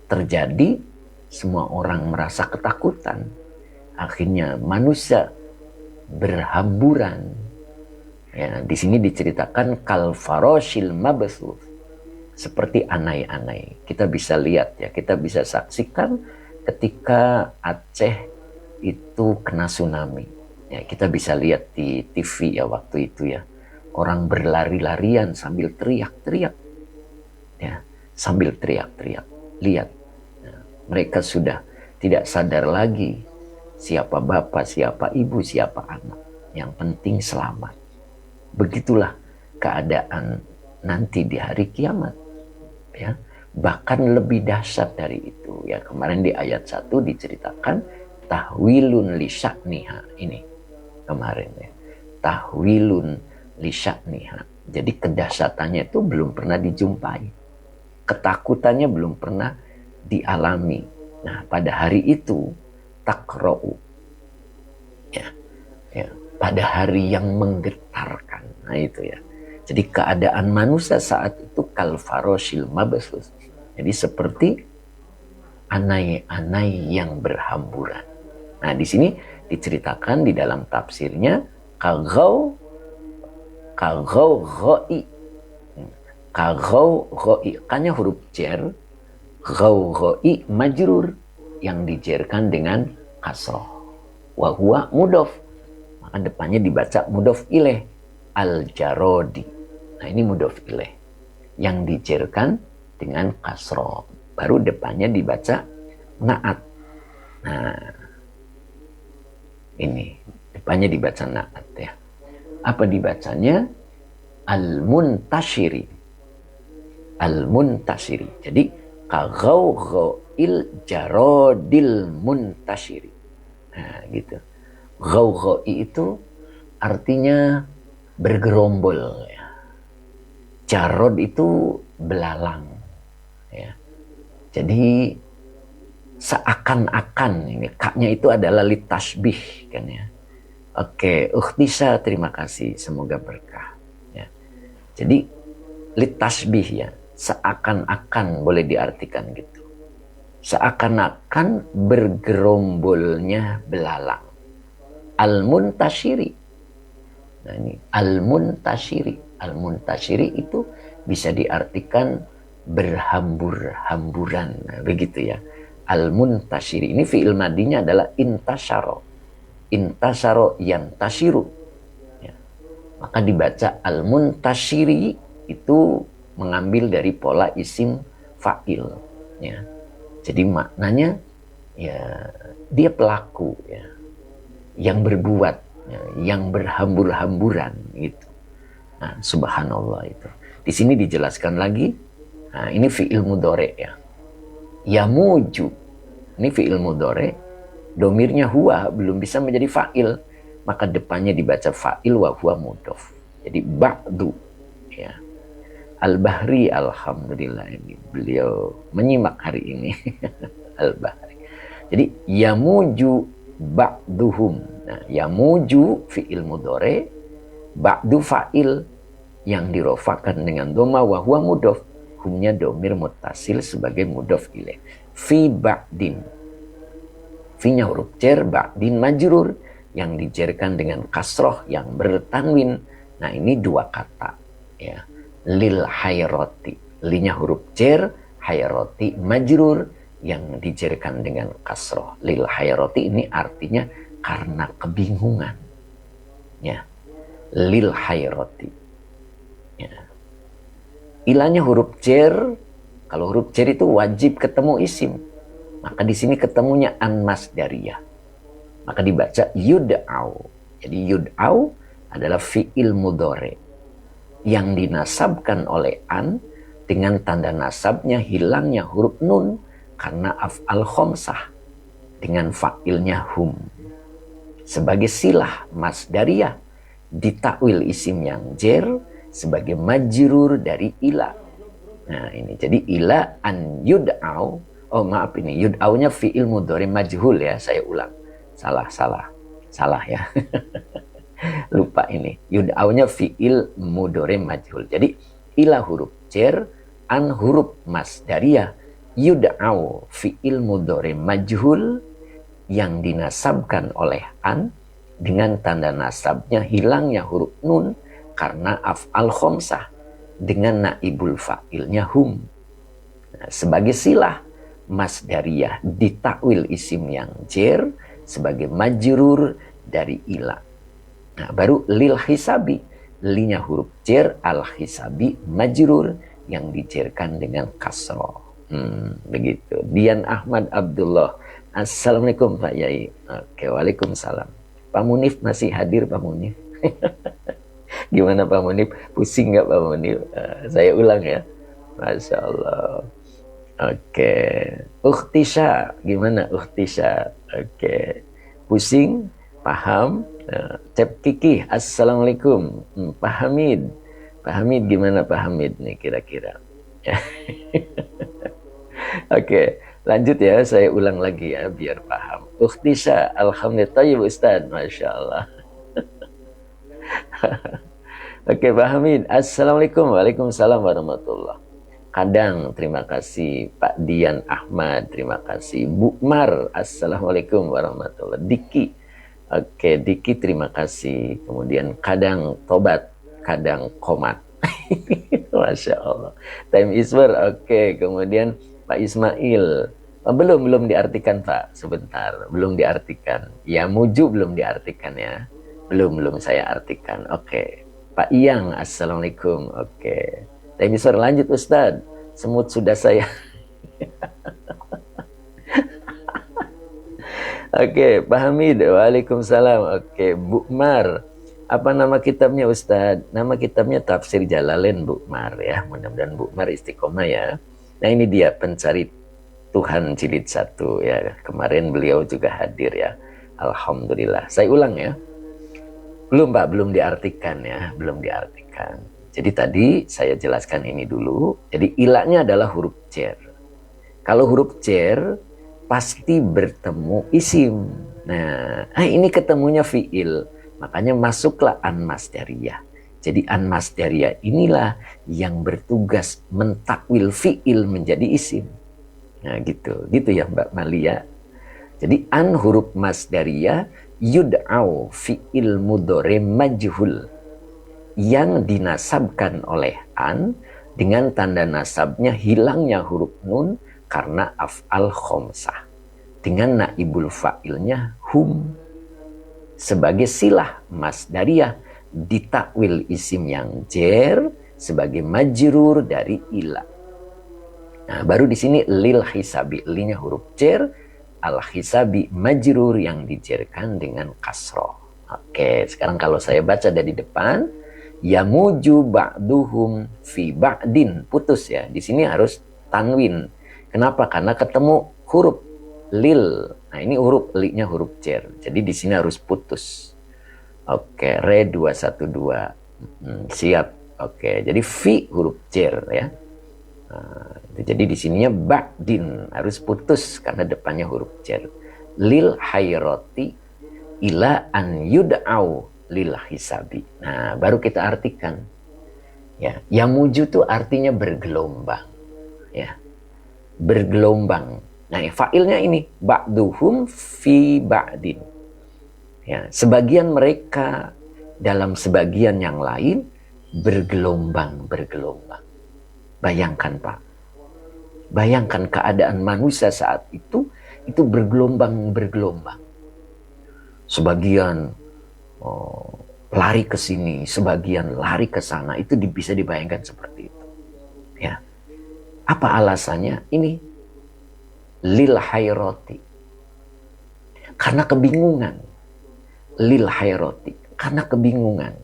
terjadi, semua orang merasa ketakutan. Akhirnya manusia berhamburan. Ya, di sini diceritakan kal faroshil mabthus. Seperti anai-anai. Kita bisa lihat ya, kita bisa saksikan ketika Aceh itu kena tsunami. Ya, kita bisa lihat di TV ya waktu itu ya. Orang berlari-larian sambil teriak-teriak. Ya, sambil teriak-teriak. Lihat. Ya, mereka sudah tidak sadar lagi siapa bapak, siapa ibu, siapa anak. Yang penting selamat. Begitulah keadaan nanti di hari kiamat. Ya, bahkan lebih dahsyat dari itu ya. Kemarin di ayat 1 diceritakan tahwilun li sya'niha. Ini kemarin ya, tahwilun li sya'niha. Jadi kedahsyatannya itu belum pernah dijumpai. Ketakutannya belum pernah dialami. Nah, pada hari itu takra'u, ya, ya, pada hari yang menggetarkan. Nah, itu ya. Jadi keadaan manusia saat itu kalfaroshil mabasus. Jadi seperti anai-anai yang berhamburan. Nah, di sini diceritakan di dalam tafsirnya kagau goi. Kagau goi, kannya huruf jer, gau goi majrur yang dijerkan dengan kasroh. Wa huwa mudof, maka depannya dibaca mudof ilaih al jarodi. Nah, ini mudof ilaih yang dijerkan dengan kasroh, baru depannya dibaca naat. Nah, ini depannya dibaca naat ya. Apa dibacanya? Al-muntashiri. Al-muntashiri. Jadi kagau-gau'il jarodil muntashiri. Nah, gitu. Gau-gau'i itu artinya bergerombol ya. Jarod itu belalang ya. Jadi seakan-akan, ini kaknya itu adalah litashbih kan ya. Oke, Ukhtisa terima kasih, semoga berkah ya. Jadi litashbih ya, seakan-akan boleh diartikan gitu. Seakan-akan bergerombolnya belalang. Al-muntashiri. Nah, ini al-muntashiri. Al-muntashiri itu bisa diartikan berhambur-hamburan. Nah, begitu ya. Al-muntashiri ini fi'il madinya adalah intasyaro. Intasyaro yantashiru. Ya. Maka dibaca al-muntashiri itu mengambil dari pola isim fa'il. Ya. Jadi maknanya ya dia pelaku ya, yang berbuat, ya, yang berhambur-hamburan gitu. Nah, subhanallah itu. Di sini dijelaskan lagi. Nah, ini fi'il mudhari ya. Yamuju. Ini fi'il mudhari. Domirnya huwa belum bisa menjadi fa'il. Maka depannya dibaca fa'il wa huwa mudhof. Jadi ba'du ya. Al-Bahri alhamdulillah ini beliau menyimak hari ini. Al-Bahri. Jadi yamuju ba'duhum. Nah, yamuju fi'il mudhari, ba'du fa'il yang dirofakan dengan dhamma wa huwa mudhof. Humnya domir muttasil sebagai mudhof ilaih. Fi ba'din. Fi-nya huruf jar, ba'din majrur yang dijerkan dengan kasroh yang bertanwin. Nah, ini dua kata ya. Lil hayroti, linya huruf jar, hayroti majrur yang dijerkan dengan kasroh. Lil hayroti ini artinya karena kebingungan ya. Lil hayroti ya. Ilahnya huruf jar. Kalau huruf jar itu wajib ketemu isim, maka di sini ketemunya an masdariyah, maka dibaca yud'au. Jadi yud'au adalah fi'il mudhari yang dinasabkan oleh an dengan tanda nasabnya hilangnya huruf nun karena af'al khomsah dengan fa'ilnya hum. Sebagai silah masdariyah ditakwil isim yang jer sebagai majrur dari ila. Nah, ini jadi ila an yud'au. Oh maaf, ini yud'aunya fi'il mudhari majhul ya, saya ulang. Salah ya. Lupa ini. Yud'aunya fi'il mudhari majhul. Jadi ila huruf jar, an huruf masdariyah, yud'au fi'il mudhari majhul yang dinasabkan oleh an dengan tanda nasabnya hilangnya huruf nun karena af'al khomsah dengan naibul fa'ilnya hum. Nah, sebagai silah masdariyah ditakwil isim yang jar sebagai majrur dari ila. Nah, baru lil hisabi, linya huruf jar, al hisabi majrur yang dijerkan dengan kasroh. Begitu. Dian Ahmad Abdullah, assalamualaikum Pak Yai. Oke, waalaikumsalam. Pak Munif masih hadir Pak Munif? Gimana Pak Munif? Pusing nggak Pak Munif? Saya ulang ya. Masya Allah. Oke. Ukhtisa, gimana Ukhtisa? Oke. Pusing? Paham? Cep Kiki, assalamualaikum. Pak Hamid, Pak Hamid gimana Pak Hamid nih kira-kira? Oke, lanjut ya, saya ulang lagi ya biar paham. Ukhtisa, alhamdulillah, tayyib Ustaz, Masya Allah. Oke, Pak Hamid, Assalamualaikum, Waalaikumsalam warahmatullah. Kadang, terima kasih. Pak Dian Ahmad, terima kasih. Bu Mar, Assalamualaikum warahmatullah. Diki, oke, Diki terima kasih. Kemudian kadang tobat, kadang komat. Masya Allah. Time Iswar, oke. Kemudian Pak Ismail, oh, belum diartikan Pak, sebentar, belum diartikan. Ya muju belum diartikan ya, belum saya artikan. Oke. Pak Iyang, Assalamualaikum. Oke. Time Iswar lanjut Ustadz. Semut sudah saya. Oke, Pak Hamid, Waalaikumsalam. Oke, Bu Mar, apa nama kitabnya Ustadz? Nama kitabnya Tafsir Jalalain, Bu Mar ya. Mudah-mudahan Bu Mar istiqomah ya. Nah ini dia pencari Tuhan jilid 1 ya. Kemarin beliau juga hadir ya. Alhamdulillah. Saya ulang ya. Belum Pak, belum diartikan ya. Belum diartikan. Jadi tadi saya jelaskan ini dulu. Jadi ilahnya adalah huruf jar. Kalau huruf jar pasti bertemu isim. Nah, ini ketemunya fiil. Makanya masuklah an masdariyah. Jadi an masdariyah inilah yang bertugas mentakwil fiil menjadi isim. Nah, gitu ya Mbak Malia. Jadi an huruf masdariyah yud'au fiil mudhari majhul yang dinasabkan oleh an dengan tanda nasabnya hilangnya huruf nun karena af'al khomsah dengan naibul fa'ilnya hum sebagai silah masdariyah ditakwil isim yang jer sebagai majrur dari ila. Nah, baru di sini lil hisabi, linya huruf jer, al hisabi majrur yang dijerkan dengan kasroh. Oke, sekarang kalau saya baca dari depan, yamuju ba'duhum fi ba'din, putus ya. Di sini harus tanwin. Kenapa? Karena ketemu huruf lil. Nah, ini huruf li-nya huruf jer. Jadi di sini harus putus. Oke, re 212. Siap. Oke, jadi fi huruf jer ya. Nah, jadi di sininya ba'din harus putus karena depannya huruf jer. Lil hayroti ila an yud'au lil hisabi. Nah, baru kita artikan. Ya, yamuju itu artinya bergelombang. Ya. Bergelombang. Nah, fa'ilnya ini ba'duhum fi ba'din. Ya, sebagian mereka dalam sebagian yang lain bergelombang. Bayangkan Pak. Bayangkan keadaan manusia saat itu bergelombang. Sebagian lari ke sini, sebagian lari ke sana, itu bisa dibayangkan seperti itu. Ya. Apa alasannya? Ini lil hayroti. Karena kebingungan. Lil hayroti. Karena kebingungan.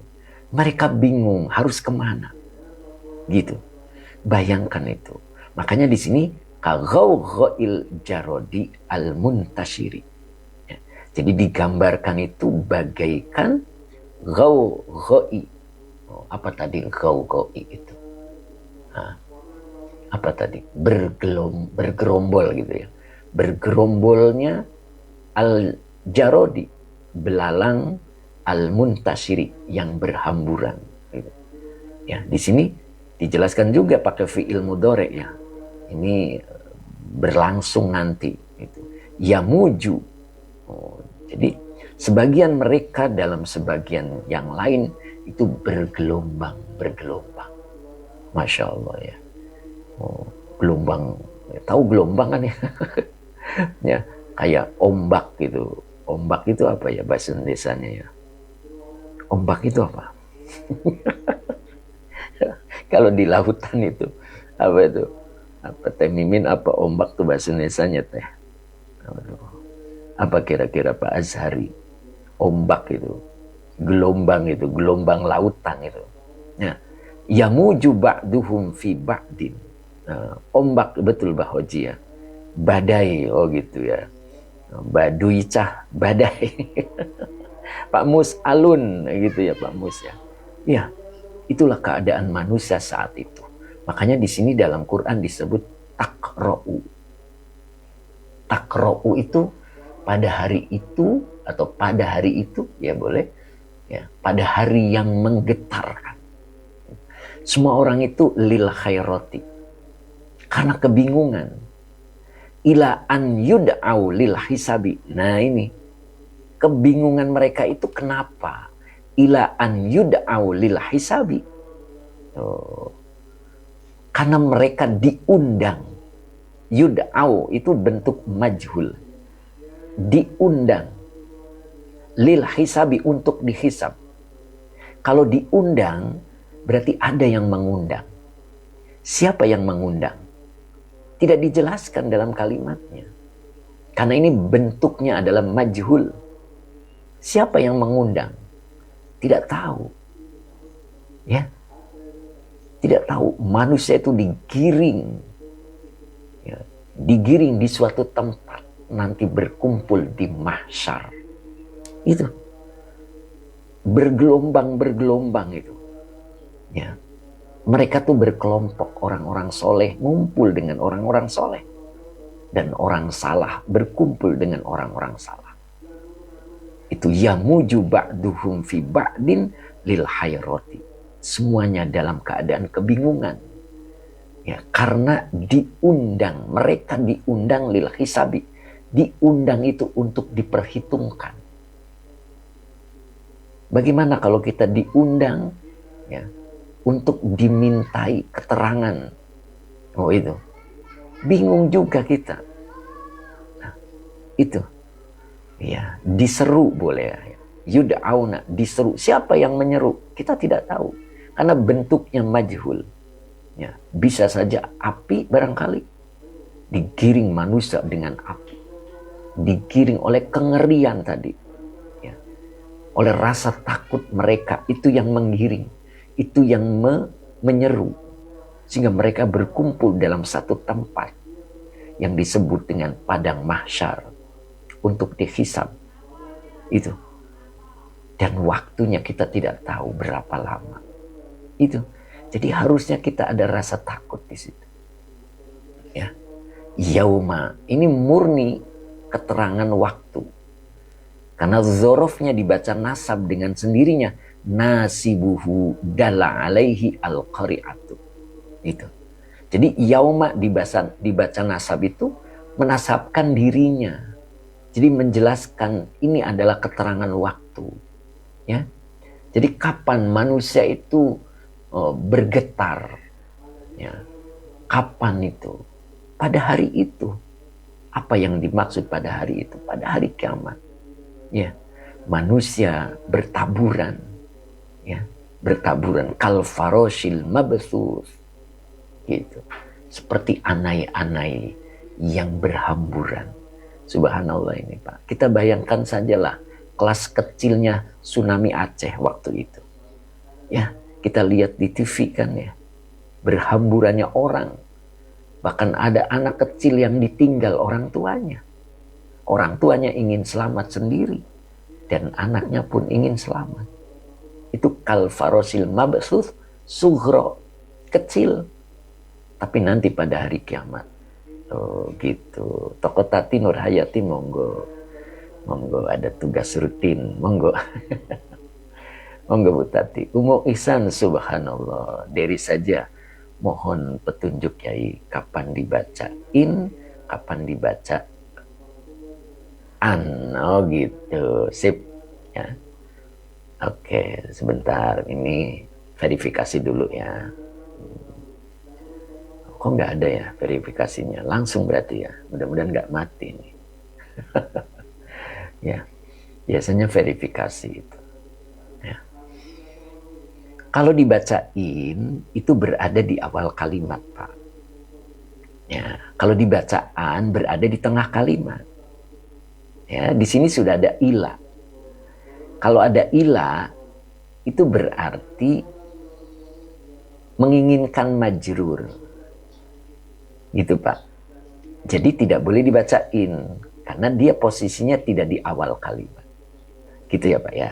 Mereka bingung harus kemana. Gitu. Bayangkan itu. Makanya di sini kaghaughail jarodi al muntashiri. Ya. Jadi digambarkan itu bagaikan ghaugha'i. Apa tadi ghaugha'i itu? Nah, apa tadi? Bergerombol gitu ya. Bergerombolnya al-jarodi, belalang al-muntashiri yang berhamburan gitu. Ya, di sini dijelaskan juga pakai fi'il mudhari ya. Ini berlangsung nanti gitu. Yamuju. Jadi sebagian mereka dalam sebagian yang lain itu bergelombang. Masya Allah ya. Gelombang, tahu gelombang kan ya? Ya, kayak ombak gitu. Ombak itu apa ya bahasa Indonesianya ya? Ombak itu apa? Kalau di lautan itu apa itu? Apa teh mimin, apa ombak tuh bahasa Indonesianya teh? Apa kira-kira Pak Azhari? Ombak itu, gelombang itu, gelombang lautan itu. Ya, yamuju ba'duhum fi ba'din. Ombak, betul Mbak Hoji ya. Badai, oh gitu ya. Baduicah, badai. Pak Mus alun gitu ya Pak Mus ya. Ya, Itulah keadaan manusia saat itu. Makanya di sini dalam Quran disebut takro'u. Takro'u itu pada hari itu atau pada hari itu ya boleh ya, pada hari yang menggetarkan. Semua orang itu lil khairati karena kebingungan. Ila an yud'au lil hisabi. Nah ini kebingungan mereka itu kenapa? Ila an yud'au lil hisabi. Oh. Karena mereka diundang. Yud'au itu bentuk majhul. Diundang. Lil hisabi untuk dihisab. Kalau diundang berarti ada yang mengundang. Siapa yang mengundang? Tidak dijelaskan dalam kalimatnya. Karena ini bentuknya adalah majhul. Siapa yang mengundang? Tidak tahu. Ya. Tidak tahu. Manusia itu digiring. Ya. Digiring di suatu tempat. Nanti berkumpul di mahsyar. Itu. Bergelombang-bergelombang itu. Ya. Mereka tuh berkelompok, orang-orang soleh ngumpul dengan orang-orang soleh. Dan orang salah berkumpul dengan orang-orang salah. Itu yamuju ba'duhum fi ba'din lil hayrati. Semuanya dalam keadaan kebingungan. Ya, karena diundang, mereka diundang lil hisabi. Diundang itu untuk diperhitungkan. Bagaimana kalau kita diundang ya, untuk dimintai keterangan? Oh itu. Bingung juga kita. Nah, itu. Ya, diseru boleh ya. Yud'auna, diseru. Siapa yang menyeru? Kita tidak tahu. Karena bentuknya majhul. Ya, bisa saja api barangkali. Digiring manusia dengan api. Digiring oleh kengerian tadi. Ya. Oleh rasa takut mereka, itu yang menggiring. Itu yang menyeru. Sehingga mereka berkumpul dalam satu tempat yang disebut dengan padang mahsyar untuk dihisab. Itu. Dan waktunya kita tidak tahu berapa lama. Itu. Jadi harusnya kita ada rasa takut di situ. Ya. Yauma, ini murni keterangan waktu. Karena zorofnya dibaca nasab dengan sendirinya. Nasibuhu dalla alaihi al-qari'atu. Itu. Jadi yauma dibaca nasab itu menasabkan dirinya. Jadi menjelaskan ini adalah keterangan waktu. Ya. Jadi kapan manusia itu bergetar? Ya. Kapan itu? Pada hari itu. Apa yang dimaksud pada hari itu? Pada hari kiamat. Ya. Manusia bertaburan. Ya. Bertaburan kal faroshil mabthus. Gitu. Seperti anai-anai yang berhamburan. Subhanallah ini Pak. Kita bayangkan sajalah kelas kecilnya tsunami Aceh waktu itu. Ya, kita lihat di TV kan ya. Berhamburannya orang. Bahkan ada anak kecil yang ditinggal orang tuanya. Orang tuanya ingin selamat sendiri. Dan anaknya pun ingin selamat. Itu kal farosil mabthus sughra. Kecil. Tapi nanti pada hari kiamat. Oh gitu. Toko Tati Nur Hayati monggo. Monggo ada tugas rutin. Monggo. Monggo Bu Tati. Umu Ihsan subhanallah. Dari saja mohon petunjuk Yai. Kapan dibacain. Kapan dibaca. Oh gitu. Sip. Ya. Oke sebentar. Ini verifikasi dulu ya. Kok nggak ada ya verifikasinya? Langsung berarti ya. Mudah-mudahan nggak mati nih. Ya, biasanya verifikasi itu. Ya. Kalau dibacain itu berada di awal kalimat, Pak. Ya, kalau dibacaan berada di tengah kalimat. Ya, di sini sudah ada ila. Kalau ada ila itu berarti menginginkan majrur. Gitu Pak. Jadi tidak boleh dibacain. Karena dia posisinya tidak di awal kalimat. Gitu ya Pak ya.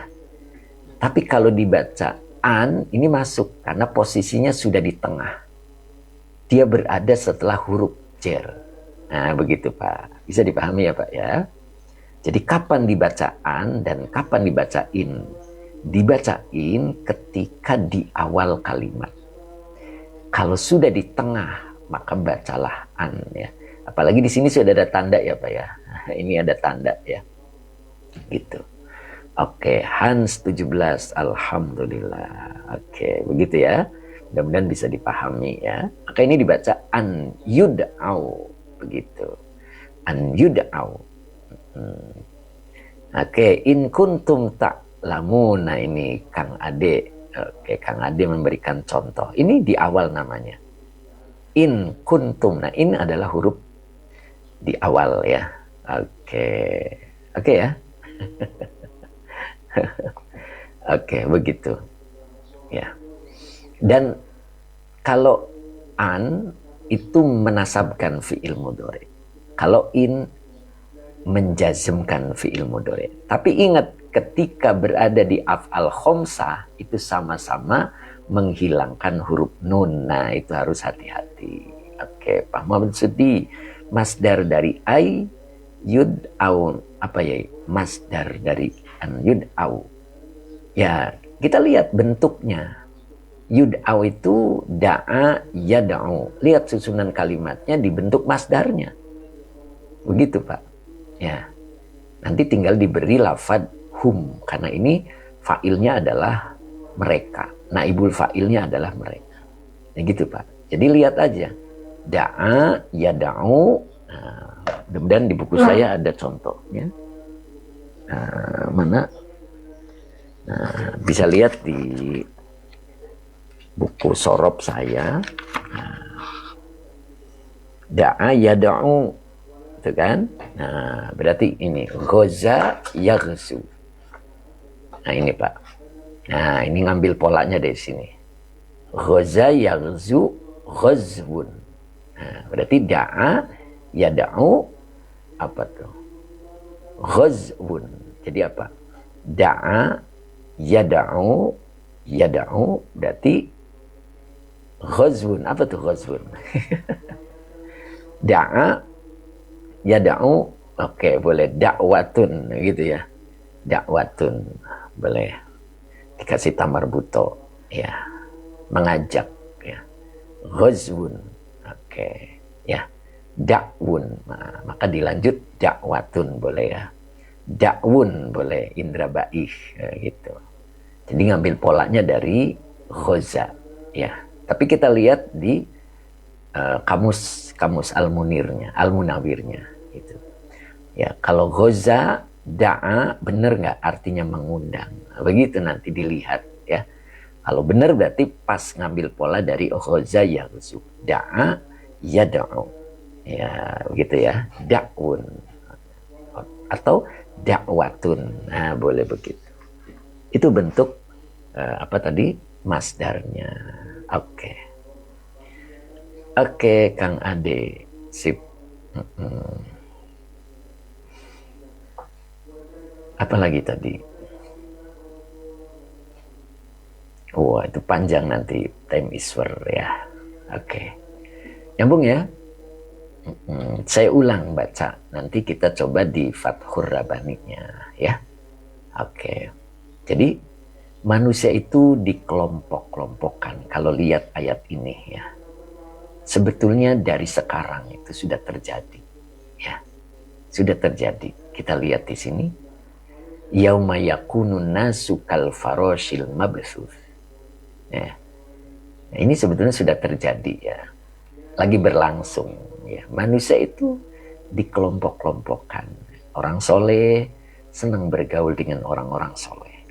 Tapi kalau dibaca an ini masuk karena posisinya sudah di tengah. Dia berada setelah huruf jer. Nah, begitu Pak. Bisa dipahami ya Pak ya. Jadi kapan dibaca an dan kapan dibaca in? Dibacain ketika di awal kalimat. Kalau sudah di tengah, maka bacalah an ya. Apalagi di sini sudah ada tanda ya Pak ya. Ini ada tanda ya. Gitu. Oke, Hans 17, alhamdulillah. Oke, begitu ya. Mudah-mudahan bisa dipahami ya. Maka ini dibaca an yud'au, begitu. An yud'au. Oke, in kuntum ta'lamun. Nah ini Kang Ade. Oke, Kang Ade memberikan contoh. Ini di awal namanya. In kuntum. Nah, in adalah huruf di awal ya. Oke. Oke ya. Oke, begitu. Ya. Dan kalau an itu menasabkan fi'il mudhari. Kalau in menjazmkan fi'il mudhari. Tapi ingat, ketika berada di af'al khomsah itu sama-sama menghilangkan huruf nun. Nah, itu harus hati-hati. Oke, Pak Muhammad Sudi, masdar dari ay yud au, apa ya? Masdar dari an yud au. Ya, kita lihat bentuknya. Yud au itu da'a yada'u. Lihat susunan kalimatnya dibentuk masdarnya. Begitu, Pak. Ya. Nanti tinggal diberi lafad hum, karena ini fa'ilnya adalah mereka. Naibul fa'ilnya adalah mereka. Ya gitu Pak. Jadi lihat aja. Da'a, yada'u. Nah, mudah-mudahan di buku saya ada contohnya. Mana? Nah, bisa lihat di buku sorop saya. Da'a, yada'u. Itu kan? Nah, berarti ini ghaza yaghzu. Nah, ini Pak. Nah, ini ngambil polanya dari sini. Ghaza yaghzu ghazwun. Nah, berarti da'a yada'u apa tuh? Ghazwun. Jadi apa? Da'a yada'u berarti ghazwun. Apa tuh ghazwun? Da'a yada'u, oke, boleh dakwatun gitu ya. Dakwatun boleh dikasih tamar buto ya, mengajak ya. Ghazwun, oke ya. Dakwun, nah, maka dilanjut dakwatun boleh ya. Dakwun boleh indra baih gitu. Jadi ngambil polanya dari ghaza ya. Tapi kita lihat di kamus al-munirnya, al-munawirnya gitu. Ya, kalau ghaza da'a benar nggak artinya mengundang. Begitu nanti dilihat ya. Kalau benar berarti pas ngambil pola dari ghaza yaghzu. Da'a yad'u. Ya, begitu ya. Da'un atau dakwatun. Nah, boleh begitu. Itu bentuk apa tadi? Masdarnya. Oke. Oke, Kang Ade, sip. Apa lagi tadi? Wah, itu panjang nanti time iswer ya. Oke, nyambung ya. Saya ulang baca. Nanti kita coba di Fathur Rabbaninya ya. Oke. Jadi manusia itu dikelompok-kelompokkan. Kalau lihat ayat ini ya. Sebetulnya dari sekarang itu sudah terjadi, ya, sudah terjadi. Kita lihat di sini, yauma yakunun nasu kal faroshil mabthuth. Ya, nah, ini sebetulnya sudah terjadi ya, lagi berlangsung. Ya, manusia itu dikelompok-kelompokkan. Orang soleh senang bergaul dengan orang-orang soleh.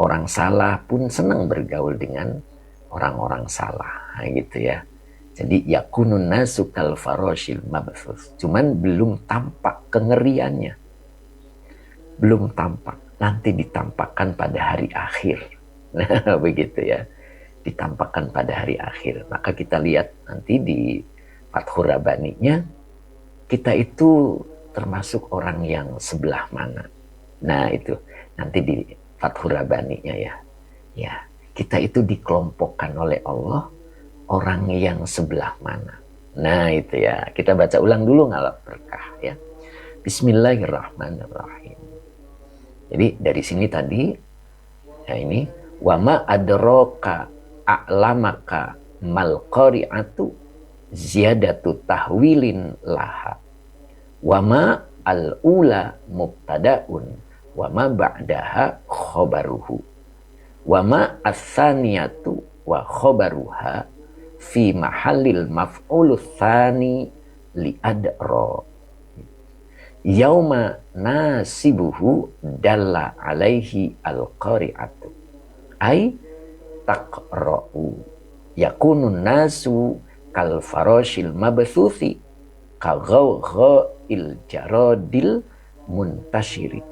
Orang salah pun senang bergaul dengan orang-orang salah, nah, gitu ya. Jadi yakunun nasu kal faroshil mabthuth. Cuman belum tampak kengeriannya. Belum tampak. Nanti ditampakkan pada hari akhir. Nah, begitu ya. Ditampakkan pada hari akhir. Maka kita lihat nanti di Fathur Rabbaninya, kita itu termasuk orang yang sebelah mana. Nah, itu nanti di Fathur Rabbaninya ya. Ya, kita itu dikelompokkan oleh Allah orang yang sebelah mana. Nah itu ya, kita baca ulang dulu ngalap berkah ya. Bismillahirrahmanirrahim. Jadi dari sini tadi ya ini wama adroka a'lamaka mal qari'atu ziyadatu tahwilin laha wama al-ula mubtada'un wama ba'daha khobaruhu wama as-saniyatu wa khobaruha fi mahallil maf'ulus tsani li adra yauma nasibuhu dalla alaihi al-qari'atu ay taqra'u yakunun nasu kal faroshil mabthuthi kaghawgha'il jaradil muntashiri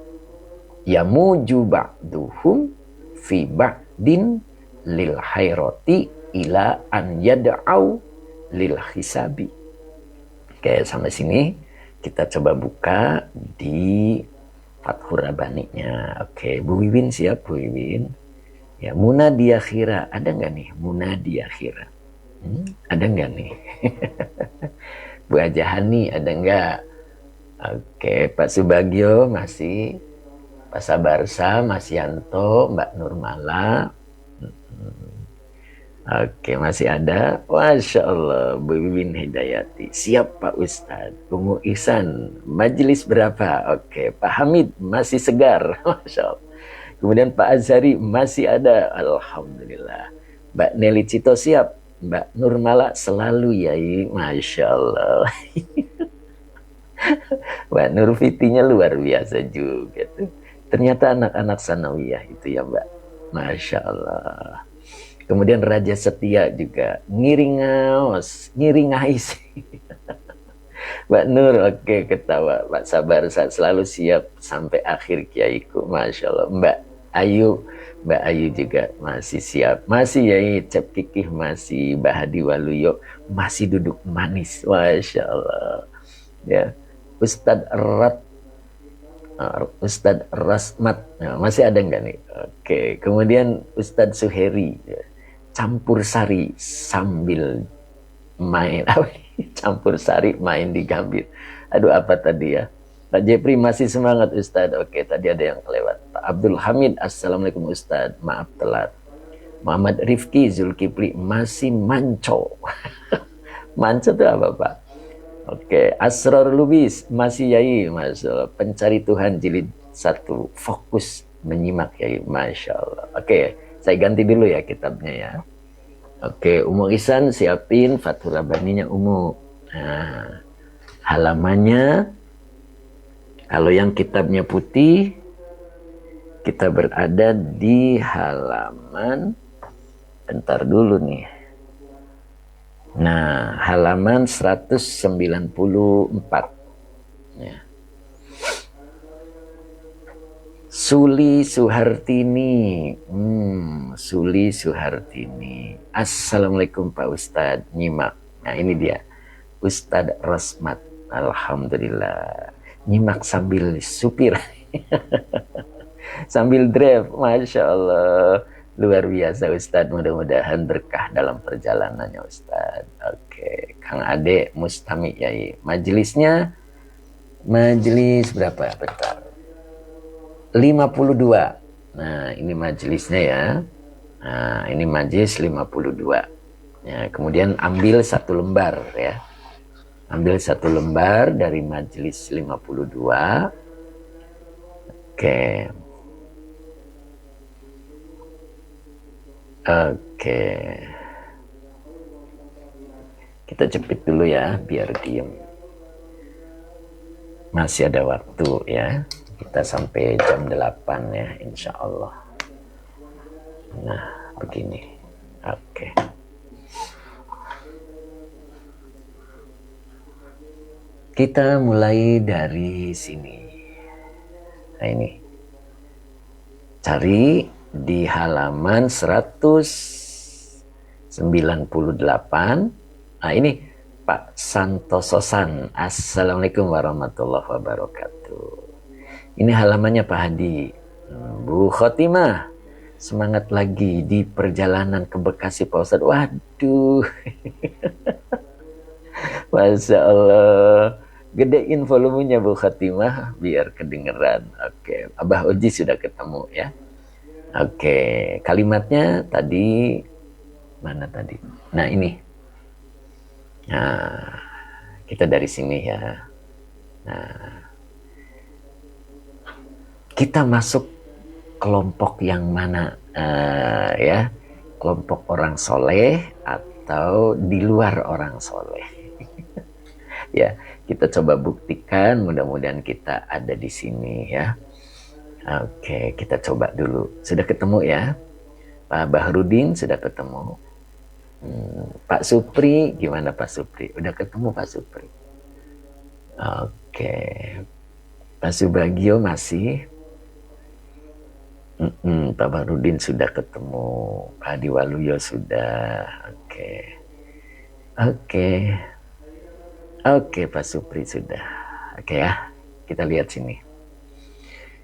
yamuju ba'duhum fi ba'din lil hayrati ila an yad'au lil hisabi. Oke, sampai sini kita coba buka di Fathur Rabbani-nya. Oke, Bu Wiwin siap, Bu Wiwin. Ya, munadiakhira, ada nggak nih munadiakhira? Ada nggak nih? Bu Ajahani ada nggak? Oke, Pak Subagio masih, Pak Sabarsa, Mas Yanto, Mbak Nurmala. Oke, masih ada. Masya Allah, Bu Wiwin Hidayati. Siap Pak Ustadz. Ungu Ihsan, majelis berapa? Oke, Pak Hamid masih segar. Masya Allah. Kemudian Pak Azhari masih ada. Alhamdulillah. Mbak Nelly Cito siap. Mbak Nurmala selalu yai. Masya Allah. Mbak Nurfitinya luar biasa juga. Ternyata anak-anak sanawiyah itu ya Mbak. Masya Allah. Kemudian Raja Setia juga ngiringaos, ngiringais. Mbak Nur, oke, ketawa. Pak Sabar, saat selalu siap sampai akhir kiaiku. Masya Allah. Mbak Ayu juga masih siap. Masih Yai Cep Kikih, masih Mbak Hadi Waluyo, masih duduk manis. Masya Allah. Ya, Ustadz Rasmat, nah, masih ada nggak nih? Oke, kemudian Ustadz Suheri, ya. Campur sari sambil main, campur sari main di Gambir. Aduh, apa tadi ya? Pak Jepri masih semangat Ustadz. Oke, tadi ada yang kelewat. Pak Abdul Hamid, Assalamualaikum Ustadz. Maaf telat. Muhammad Rifki Zulkifli masih manco. Manco itu apa Pak? Oke, Asror Lubis masih Yai. Masya Allah. Pencari Tuhan jilid 1. Fokus menyimak Yai. Masya Allah. Oke, saya ganti dulu ya kitabnya ya. Oke, Umu Ihsan siapin Fathur Rabbani-nya Umu. Nah, halamannya, kalau yang kitabnya putih, kita berada di halaman, bentar dulu nih. Nah, halaman 194. Ya. Suli Suhartini. Suli Suhartini. Assalamualaikum Pak Ustadz. Nyimak. Nah, ini dia. Ustadz Rasmat. Alhamdulillah. Nyimak sambil supir. Sambil drive. Masya Allah. Luar biasa Ustadz. Mudah-mudahan berkah dalam perjalanannya Ustadz. Oke. Kang Ade Mustami Yai. Majelisnya. Majelis berapa? Bentar. 52. Nah, ini majelisnya ya. Nah, ini majelis 52. Ya, kemudian ambil 1 lembar ya. Ambil 1 lembar dari majelis 52. Oke. Oke. Kita jepit dulu ya, biar diem. Masih ada waktu ya. Kita sampai jam 8 ya, insya Allah. Nah, begini. Oke. Kita mulai dari sini. Nah, ini. Cari di halaman 198. Nah, ini Pak Santososan. Assalamualaikum warahmatullahi wabarakatuh. Ini halamannya Pak Hadi. Bu Khotimah. Semangat lagi di perjalanan ke Bekasi Pak Ustadz. Waduh, Masya Allah. Gedein volumenya Bu Khatimah biar kedengeran. Oke, Abah Oji sudah ketemu ya. Oke, kalimatnya tadi mana tadi? Nah ini. Nah, kita dari sini ya. Nah, kita masuk kelompok yang mana ya? Kelompok orang soleh atau di luar orang soleh? Ya, kita coba buktikan. Mudah-mudahan kita ada di sini ya. Oke, kita coba dulu. Sudah ketemu ya? Pak Bahrudin sudah ketemu. Pak Supri, gimana Pak Supri? Udah ketemu Pak Supri? Oke. Pak Subagio masih? Pak Bahrudin sudah ketemu. Pak Adi Waluyo sudah. Oke. Oke. Oke, Pak Supri sudah. Oke ya, kita lihat sini.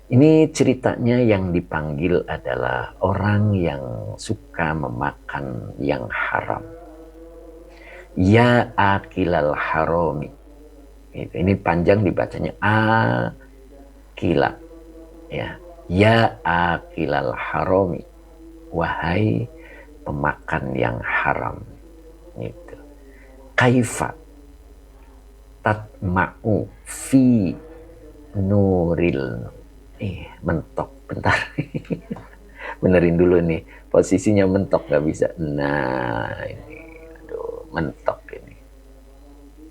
Ini ceritanya yang dipanggil adalah orang yang suka memakan yang haram. Ya akilal harami. Ini panjang dibacanya akila. Ya, ya akilal harami. Wahai pemakan yang haram. Gitu. Kaifa tatma'u fi nuril. Mentok, bentar. Benerin dulu nih, posisinya mentok gak bisa. Nah, ini, aduh, mentok ini.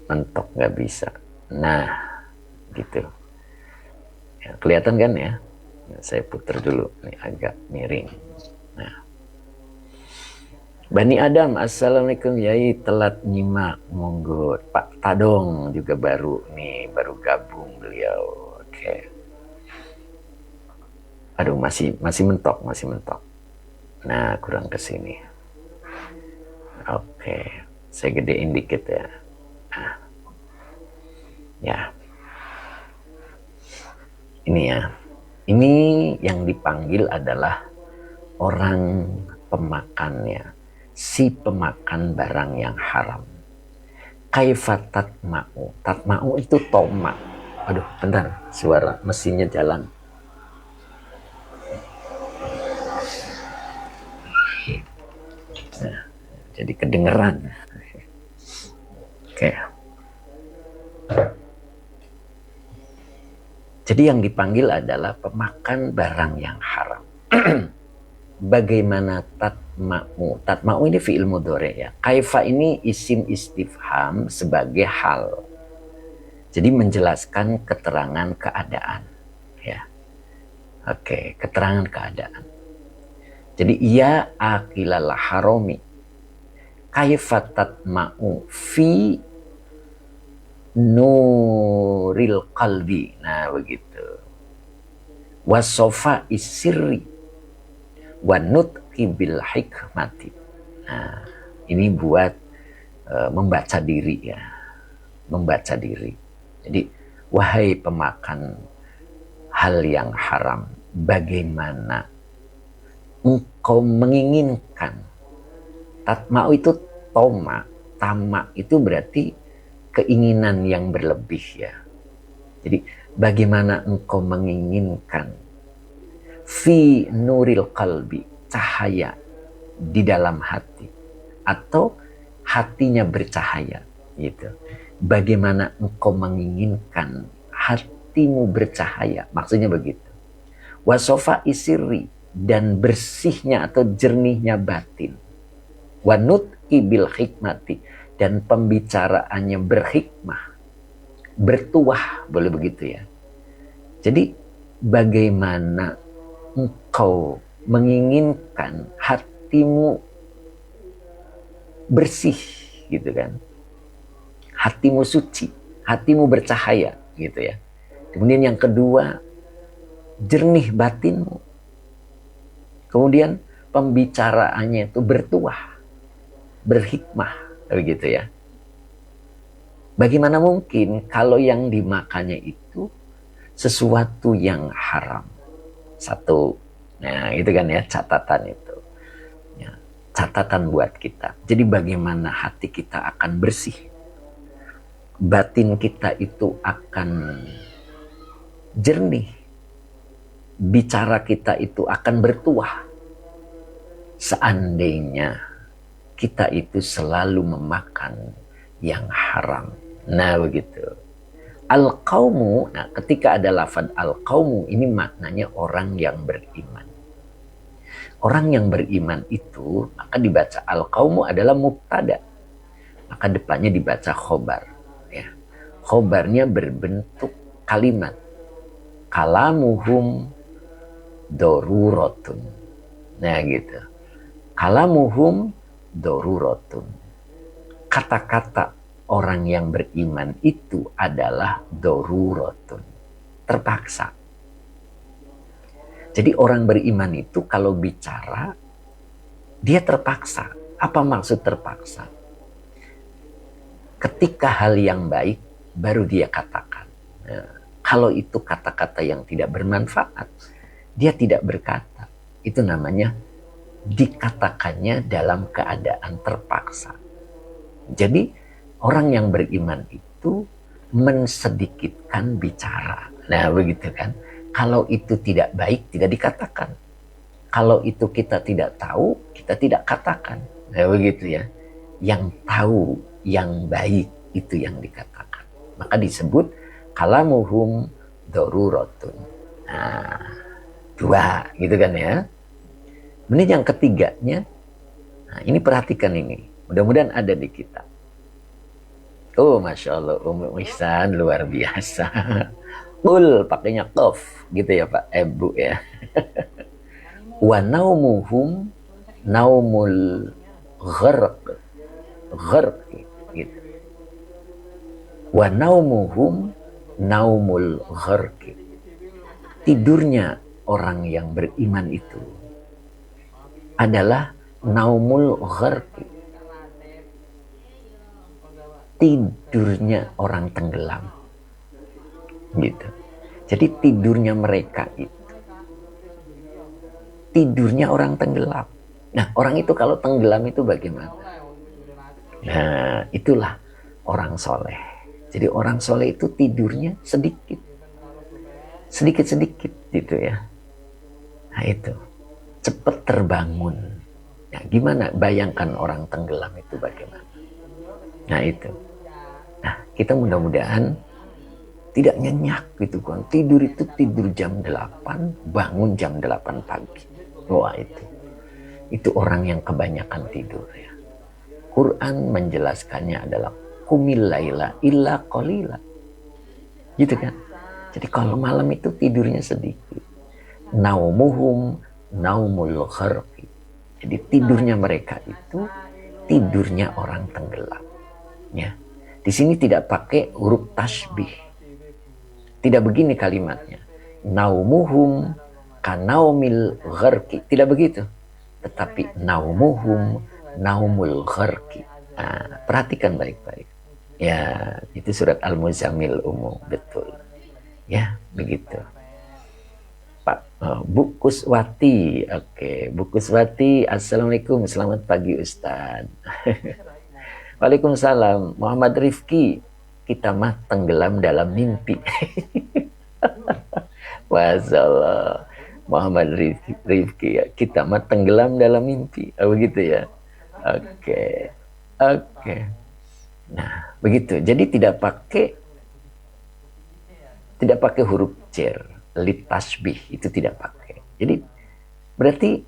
Mentok gak bisa. Nah, gitu. Ya, kelihatan kan ya? Nah, saya putar dulu, nih agak miring. Nah. Bani Adam, Assalamualaikum Yai, telat nyimak, monggo. Pak Tadong juga baru nih, baru gabung beliau. Oke. Aduh, masih mentok. Nah, kurang ke sini. Oke, saya gedein dikit ya. Nah. Ya. Ini ya. Ini yang dipanggil adalah orang pemakannya. Si pemakan barang yang haram. Kaifa tatma'u. Tatma'u itu tomak. Aduh, bentar, suara mesinnya jalan. Nah, jadi kedengeran. Oke. Jadi yang dipanggil adalah pemakan barang yang haram. Bagaimana tatma'u? Tatma'u ini fi'il mudhari ya. Kaifa ini isim istifham sebagai hal. Jadi menjelaskan keterangan keadaan. Ya. Oke, keterangan keadaan. Jadi ia akilal harami. Kaifa tatma'u fi nuril qalbi. Nah, begitu. Wasofa isirri wa nutqi bil hikmati. Nah, ini buat membaca diri ya. Membaca diri. Jadi, wahai pemakan hal yang haram, bagaimana engkau menginginkan. Tatma'u itu tamak itu berarti keinginan yang berlebih ya. Jadi bagaimana engkau menginginkan fi nuril qalbi, cahaya di dalam hati, atau hatinya bercahaya gitu. Bagaimana engkau menginginkan hatimu bercahaya, maksudnya begitu. Wasofa isirri, dan bersihnya atau jernihnya batin. Wanutki bil hikmati, dan pembicaraannya berhikmah, bertuah, boleh begitu ya. Jadi bagaimana engkau menginginkan hatimu bersih gitu kan, hatimu suci, hatimu bercahaya gitu ya. Kemudian yang kedua, jernih batinmu. Kemudian pembicaraannya itu bertuah, berhikmah, begitu ya. Bagaimana mungkin kalau yang dimakannya itu sesuatu yang haram? Satu. Nah, itu kan ya catatan itu. Ya, catatan buat kita. Jadi bagaimana hati kita akan bersih. Batin kita itu akan jernih. Bicara kita itu akan bertuah. Seandainya kita itu selalu memakan yang haram. Nah, begitu. Al-qaumu, nah ketika ada lafaz al-qaumu, ini maknanya orang yang beriman. Orang yang beriman itu, maka dibaca al-qaumu adalah mubtada. Maka depannya dibaca khobar. Ya. Khobarnya berbentuk kalimat. Kalamuhum dorurotun. Nah gitu. Kalamuhum dorurotun. Kata-kata orang yang beriman itu adalah dorurotun. Terpaksa. Jadi orang beriman itu kalau bicara, dia terpaksa. Apa maksud terpaksa? Ketika hal yang baik, baru dia katakan. Nah, kalau itu kata-kata yang tidak bermanfaat, dia tidak berkata. Itu namanya dikatakannya dalam keadaan terpaksa. Jadi orang yang beriman itu mensedikitkan bicara. Nah begitu kan. Kalau itu tidak baik, tidak dikatakan. Kalau itu kita tidak tahu, kita tidak katakan. Nah begitu ya. Yang tahu, yang baik, itu yang dikatakan. Maka disebut kalamuhum dorurotun. Nah, dua, gitu kan ya. Ini yang ketiganya. Nah, ini perhatikan ini. Mudah-mudahan ada di kita. Oh, Masya Allah, Ihsan luar biasa. Ul, pakainya qaf, gitu ya Pak, Bu ya. Wa naumuhum naumul gharq. Gharq, gitu. Wa naumuhum naumul gharq. Tidurnya orang yang beriman itu adalah naumul gharq. Tidurnya orang tenggelam. Gitu. Jadi tidurnya mereka itu tidurnya orang tenggelam. Nah, orang itu kalau tenggelam itu bagaimana? Nah, itulah orang soleh. Jadi orang soleh itu tidurnya sedikit. Sedikit-sedikit gitu ya. Nah itu. Cepat terbangun. Nah, gimana? Bayangkan orang tenggelam itu bagaimana? Nah itu. Nah, kita mudah-mudahan tidak nyenyak gitu kan. Tidur itu tidur jam 8, bangun jam 8 pagi. Wah itu. Itu orang yang kebanyakan tidur ya. Quran menjelaskannya adalah qumil laila illa qalila. Gitu kan. Jadi kalau malam itu tidurnya sedikit. Naumuhum naumul gharqi. Jadi tidurnya mereka itu tidurnya orang tenggelam. Ya. Di sini tidak pakai huruf tasbih. Tidak begini kalimatnya. Naumuhum kanaumil gharqi. Tidak begitu. Tetapi naumuhum naumul gharqi. Nah, perhatikan baik-baik. Ya, itu surat Al-Muzammil umum. Betul. Ya, begitu. Pak Bu Kuswati. Oke, Bu Kuswati. Assalamualaikum. Selamat pagi Ustaz. Waalaikumsalam. Muhammad Rifki. Kita mah tenggelam dalam mimpi. Masyaallah. Muhammad Rifki ya. Kita mah tenggelam dalam mimpi. Oh, begitu ya. Oke. Oke. Nah, begitu. Jadi tidak pakai huruf jar, lit tasbih itu tidak pakai. Jadi berarti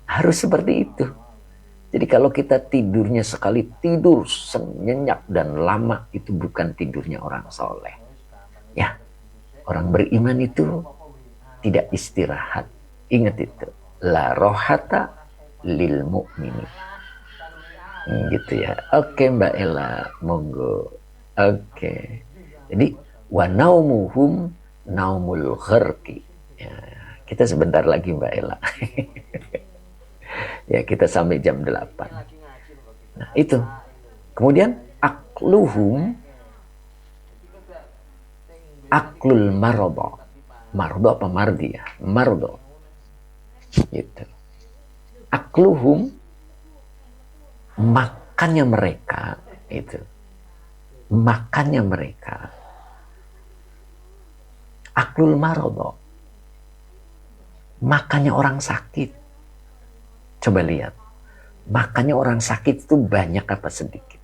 harus seperti itu. Jadi kalau kita tidurnya sekali tidur nyenyak dan lama, itu bukan tidurnya orang soleh. Ya, orang beriman itu tidak istirahat. Ingat itu. La rohata lil mu'mini. Gitu ya. Oke Mbak Ella, monggo. Oke. Jadi wa naumuhum naumul gharqi. Ya, kita sebentar lagi Mbak Ella. Ya, kita sampai jam 8. Nah, itu. Kemudian akluhum aklul marodo. Marodo apa mardi ya? Marodo. Gitu. Akluhum, makannya mereka itu. Makannya mereka. Aklul marodo, makannya orang sakit. Coba lihat, makannya orang sakit itu banyak apa sedikit?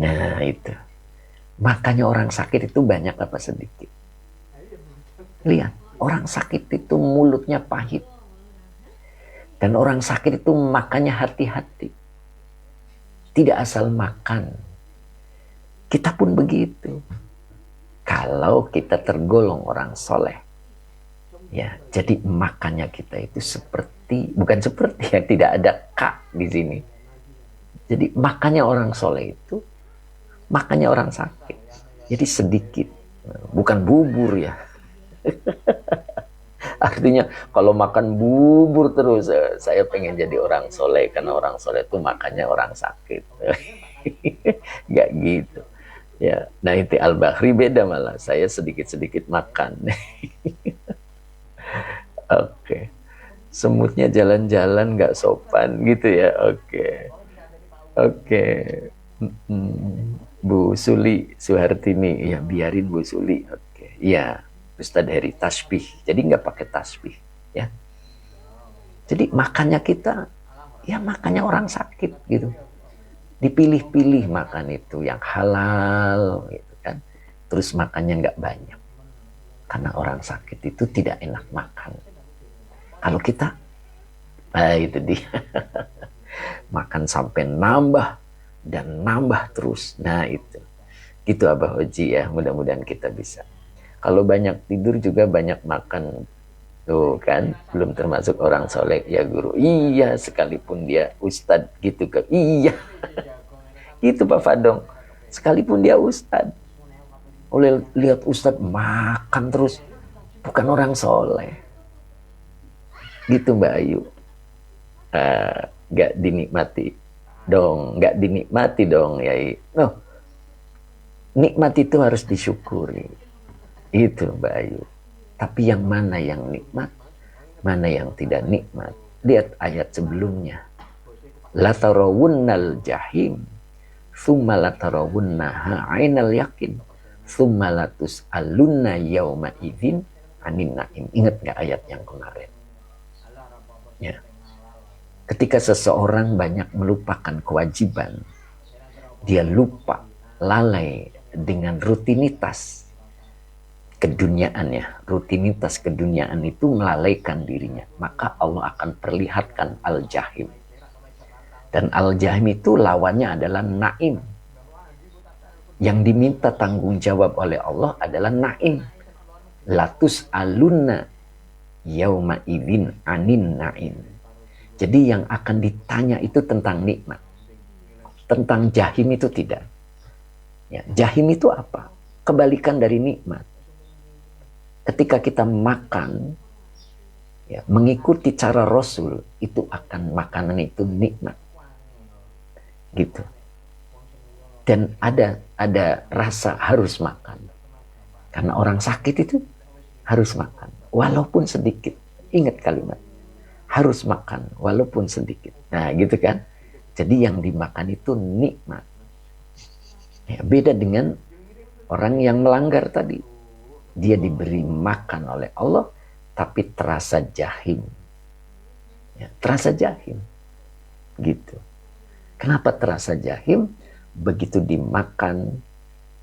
Nah itu, makannya orang sakit itu banyak apa sedikit? Lihat, orang sakit itu mulutnya pahit. Dan orang sakit itu makannya hati-hati. Tidak asal makan. Kita pun begitu. Kalau kita tergolong orang soleh, ya, jadi makannya kita itu seperti, bukan seperti ya, tidak ada kak di sini. Jadi makannya orang soleh itu, makannya orang sakit. Jadi sedikit, bukan bubur ya. Artinya kalau makan bubur terus, saya pengen jadi orang soleh karena orang soleh itu makannya orang sakit. Gak gitu. Ya, nah itu Al-Bahri beda malah. Saya sedikit-sedikit makan. Oke. Semutnya jalan-jalan nggak sopan gitu ya. Oke. Oke. Bu Suli Suhartini, ya biarin Bu Suli. Oke. Ya, Ustadz Heri tasbih. Jadi nggak pakai tasbih, ya. Jadi makannya kita, ya makannya orang sakit gitu. Dipilih-pilih makan itu yang halal gitu kan, terus makannya nggak banyak karena orang sakit itu tidak enak makan. Kalau kita itu dia makan sampai nambah dan nambah terus. Nah itu gitu Abah Oji ya, mudah-mudahan kita bisa. Kalau banyak tidur juga banyak makan tuh kan, belum termasuk orang soleh ya guru. Iya, sekalipun dia ustadz gitu kan, iya. Itu Pak Fadong, sekalipun dia ustadz, oleh lihat ustadz makan terus, bukan orang soleh. Gitu Mbak Ayu. Gak dinikmati dong, gak dinikmati dong ya. No, nikmat itu harus disyukuri. Itu Mbak Ayu. Tapi yang mana yang nikmat, mana yang tidak nikmat? Lihat ayat sebelumnya. Latarawunnal jahim, thumma latarawunnaha ainal yakin, thumma latus alunna yauma idzin anin naim. Ingat nggak ayat yang kemarin? Ya. Ketika seseorang banyak melupakan kewajiban, dia lupa, lalai dengan rutinitas keduniaannya. Rutinitas keduniaan itu melalaikan dirinya. Maka Allah akan perlihatkan al-jahim. Dan al-jahim itu lawannya adalah naim. Yang diminta tanggung jawab oleh Allah adalah naim. Latus alunna yauma idzin anin naim. Jadi yang akan ditanya itu tentang nikmat. Tentang jahim itu tidak. Ya, jahim itu apa? Kebalikan dari nikmat. Ketika kita makan, ya, mengikuti cara Rasul, itu akan makanan itu nikmat. Gitu. Dan ada rasa harus makan. Karena orang sakit itu harus makan. Walaupun sedikit. Ingat kalimat. Harus makan walaupun sedikit. Nah gitu kan. Jadi yang dimakan itu nikmat. Ya, beda dengan orang yang melanggar tadi. Dia diberi makan oleh Allah tapi terasa jahim. Ya, terasa jahim. Gitu. Kenapa terasa jahim? Begitu dimakan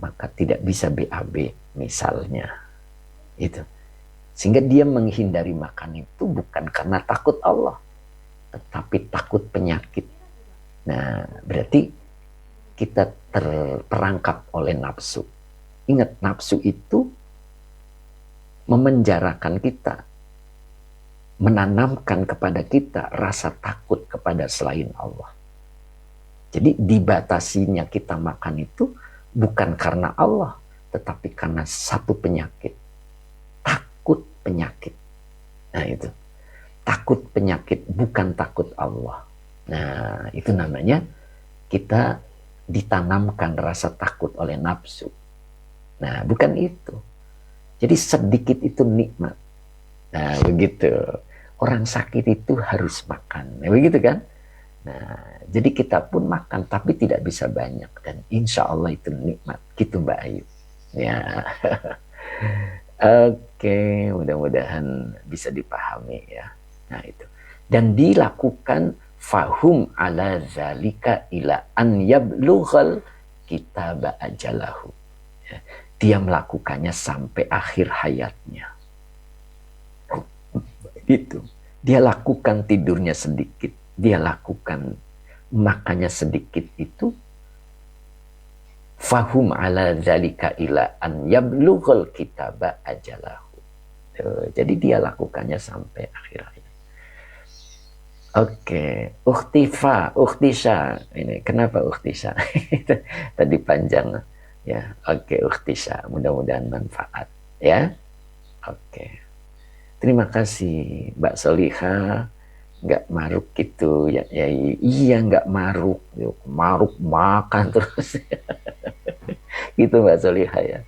maka tidak bisa BAB misalnya. Itu. Sehingga dia menghindari makan itu bukan karena takut Allah, tetapi takut penyakit. Nah, berarti kita terperangkap oleh nafsu. Ingat, nafsu itu memenjarakan kita, menanamkan kepada kita rasa takut kepada selain Allah. Jadi dibatasinya kita makan itu bukan karena Allah, tetapi karena satu penyakit. Takut penyakit. Nah itu. Takut penyakit, bukan takut Allah. Nah itu namanya kita ditanamkan rasa takut oleh nafsu. Nah bukan itu. Jadi sedikit itu nikmat. Nah begitu. orang sakit itu harus makan. Nah, begitu kan? Nah, jadi kita pun makan, tapi tidak bisa banyak. Dan insya Allah itu nikmat. Gitu Mbak Ayu. Ya, oke, mudah-mudahan bisa dipahami ya. Nah itu. Dan dilakukan fahum ala zalika ila an yablughal kitaba ajalahu. Ya, dia melakukannya sampai akhir hayatnya. Gitu. Dia lakukan tidurnya sedikit, dia lakukan makannya sedikit itu fahum ala zalika ila an yablughal kitaba ajalahu. Jadi dia lakukannya sampai akhir hayat. Oke, Uktisha. Ini kenapa Uktisha? Tadi panjang ya. Oke, Uktisha. Mudah-mudahan manfaat ya. Oke. Terima kasih Mbak Soliha. Nggak maruk gitu ya, ya iya nggak maruk, maruk makan terus. Gitu Mbak Soliha ya.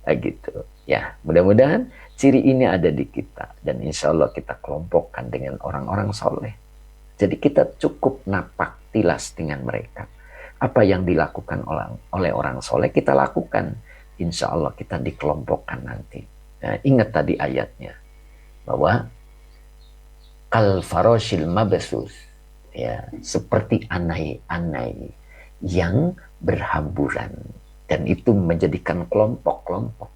Nah, gitu ya, mudah-mudahan ciri ini ada di kita dan insya Allah kita kelompokkan dengan orang-orang soleh. Jadi kita cukup napak tilas dengan mereka. Apa yang dilakukan oleh orang soleh kita lakukan, insya Allah kita dikelompokkan nanti. Nah, ingat tadi ayatnya bahwa kal faroshil mabesus, ya, seperti anai-anai yang berhamburan, dan itu menjadikan kelompok-kelompok.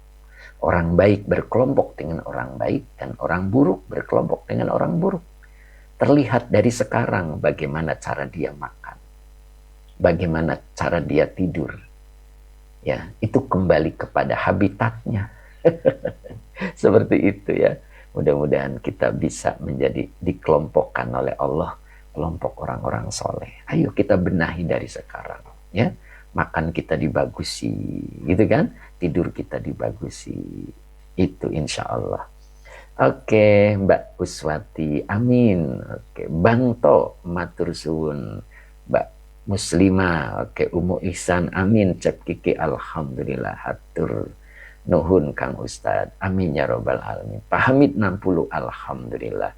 Orang baik berkelompok dengan orang baik dan orang buruk berkelompok dengan orang buruk. Terlihat dari sekarang bagaimana cara dia makan, bagaimana cara dia tidur. Ya, itu kembali kepada habitatnya. Seperti itu ya. Mudah-mudahan kita bisa menjadi dikelompokkan oleh Allah kelompok orang-orang soleh. Ayo kita benahi dari sekarang ya. Makan kita dibagusi gitu kan, tidur kita dibagusi, itu insya Allah. Oke Mbak Uswati, amin. Oke Bang To matur suwun. Mbak Muslimah, oke Umu Ihsan, amin. Cep Kiki, alhamdulillah, hatur nuhun Kang Ustad, amin ya robbal alamin. Pak Hamid 60, alhamdulillah,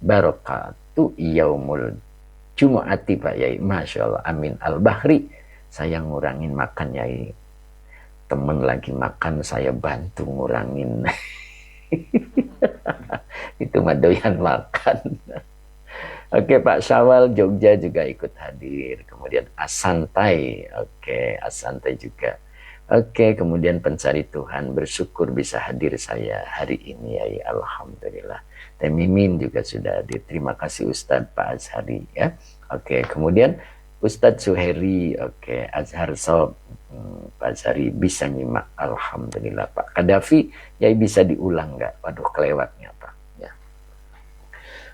barokatu yaumul Jumu'ati Pak Yai, masya Allah, amin. Al Bahri, saya ngurangin makan Yai, temen lagi makan saya bantu ngurangin. Itu mah doyan makan. Oke Pak Syawal Jogja juga ikut hadir, kemudian Asantai, oke Asantai juga. Oke, kemudian pencari Tuhan, bersyukur bisa hadir saya hari ini ya, alhamdulillah. Teh Mimin juga sudah hadir. Terima kasih Ustadz Pak Azhari ya. Oke, kemudian Ustadz Suheri, oke Azhar Sob, Pak Azhari bisa nyimak, alhamdulillah. Pak Kadafi, ya bisa diulang nggak? Waduh, kelewatnya Pak. Ya.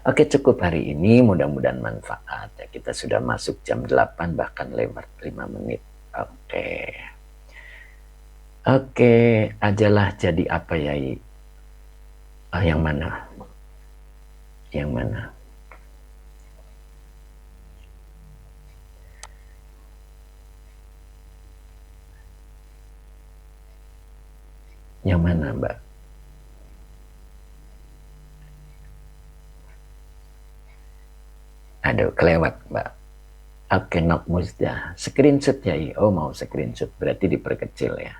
Oke, cukup hari ini, mudah-mudahan manfaat ya. Kita sudah masuk jam 8 bahkan lewat 5 menit. Oke. Oke, ajalah jadi apa ya? Yang mana? Yang mana? Yang mana, Mbak? Aduh, kelewat, Mbak. Oke, Nok Musda. Screenshot ya? Oh, mau screenshot. Berarti diperkecil ya.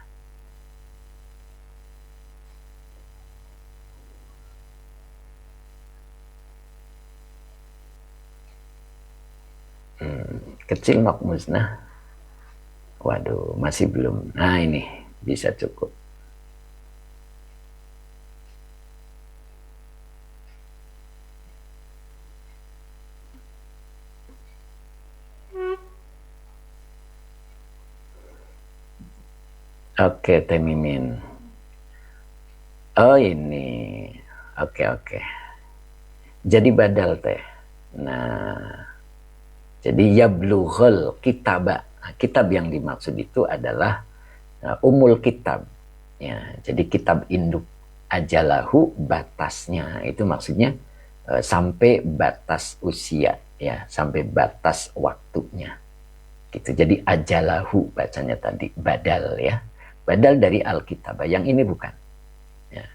Kecil Nok Musnah. Waduh, masih belum. Nah, ini bisa cukup. Oke, Teh Mimin. Oh, ini. Oke. Jadi badal, Teh. Nah, jadi yablughul kitabah. Kitab yang dimaksud itu adalah umul kitab. Ya, jadi kitab induk. Ajalahu, batasnya. Itu maksudnya sampai batas usia, ya, sampai batas waktunya. Gitu. Jadi ajalahu bacanya tadi, badal ya. Badal dari Alkitab. Yang ini bukan. Ya.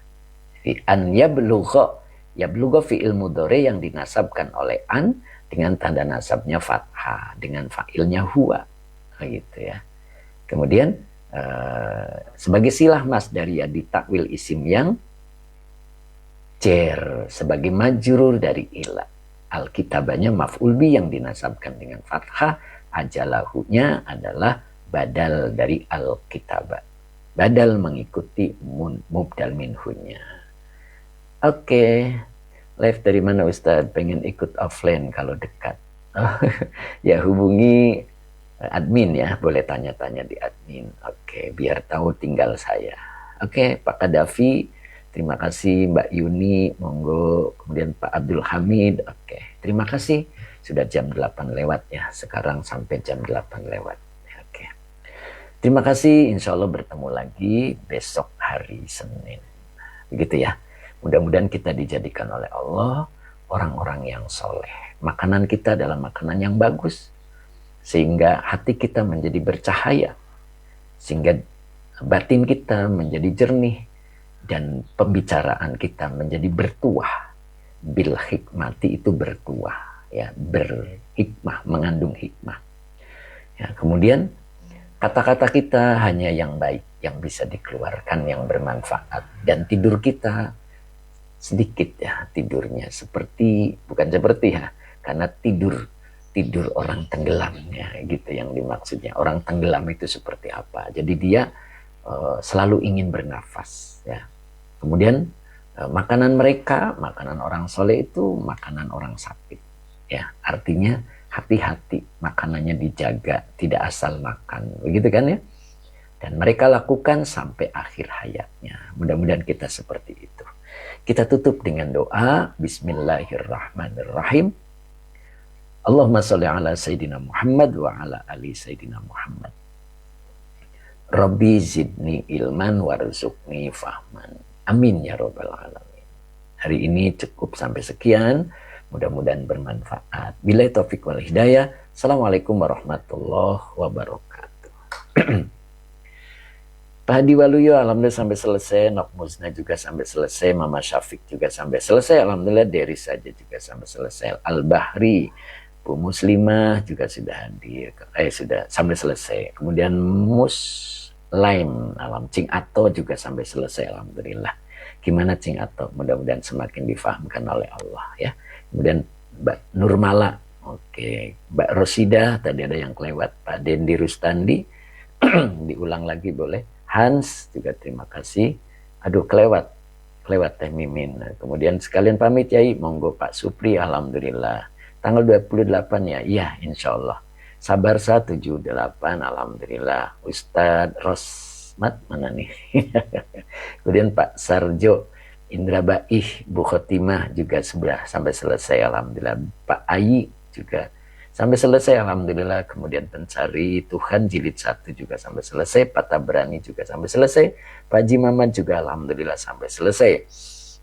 Jadi an yablugha Yablugha fi'il mudhari yang dinasabkan oleh an dengan tanda nasabnya fathah dengan fa'ilnya huwa, gitu ya. Kemudian sebagai silah masdariyah ditakwil isim yang jer sebagai majrur dari ila. Alkitabanya maf'ul bi yang dinasabkan dengan fathah, ajalahunya adalah badal dari alkitabah. Badal mengikuti mubdal minhunya. Oke. Live dari mana Ustadz? Pengen ikut offline kalau dekat. Ya hubungi admin ya, boleh tanya-tanya di admin. Oke, biar tahu tinggal saya. Oke, Pak Kadafi, terima kasih. Mbak Yuni, monggo. Kemudian Pak Abdul Hamid, oke. Terima kasih. Sudah jam 8 lewat ya, sekarang sampai jam 8 lewat. Oke. Terima kasih, insya Allah bertemu lagi besok hari Senin. Begitu ya. Mudah-mudahan kita dijadikan oleh Allah orang-orang yang soleh. Makanan kita adalah makanan yang bagus. Sehingga hati kita menjadi bercahaya. Sehingga batin kita menjadi jernih. Dan pembicaraan kita menjadi bertuah. Bil hikmati itu bertuah. Ya, berhikmah, mengandung hikmah. Ya, kemudian kata-kata kita hanya yang baik. Yang bisa dikeluarkan, yang bermanfaat. Dan tidur kita sedikit ya tidurnya bukan seperti ya, karena tidur orang tenggelam ya, gitu yang dimaksudnya. Orang tenggelam itu seperti apa? Jadi dia selalu ingin bernafas ya. Kemudian makanan orang soleh itu makanan orang sakit ya. Artinya hati-hati, makanannya dijaga, tidak asal makan, begitu kan ya. Dan mereka lakukan sampai akhir hayatnya. Mudah-mudahan kita seperti itu. Kita tutup dengan doa. Bismillahirrahmanirrahim. Allahumma sholli ala Sayyidina Muhammad wa ala ali Sayyidina Muhammad. Rabbi zidni ilman warzuqni fahman. Amin ya rabbal alamin. Hari ini cukup sampai sekian. Mudah-mudahan bermanfaat. Billahi taufiq wal hidayah. Assalamualaikum warahmatullahi wabarakatuh. Pak Hadi Waluyo alhamdulillah sampai selesai, Nok Musna juga sampai selesai, Mama Syafiq juga sampai selesai, alhamdulillah Dery saja juga sampai selesai, Al-Bahri, Bu Muslimah juga sudah hadir, sudah sampai selesai. Kemudian Laim alam Cing Ato juga sampai selesai, alhamdulillah. Gimana Cing Ato? Mudah-mudahan semakin difahamkan oleh Allah ya. Kemudian Mbak Nurmala, oke, Mbak Rosida tadi ada yang kelewat, Pak Dendi Rustandi, diulang lagi boleh. Hans juga terima kasih. Aduh kelewat Teh Mimin. Nah, kemudian sekalian pamit Yai, monggo Pak Supri, alhamdulillah. Tanggal 28 ya, iya insya Allah. Sabarsa 78, alhamdulillah. Ustadz Rosmat mana nih? Kemudian Pak Sarjo, Indra Baih, Bu Khotimah juga sudah sampai selesai, alhamdulillah. Pak Ayi juga sampai selesai, alhamdulillah. Kemudian Pencari Tuhan jilid 1 juga sampai selesai. Pak Tabrani juga sampai selesai. Pak Haji Mamat juga alhamdulillah sampai selesai.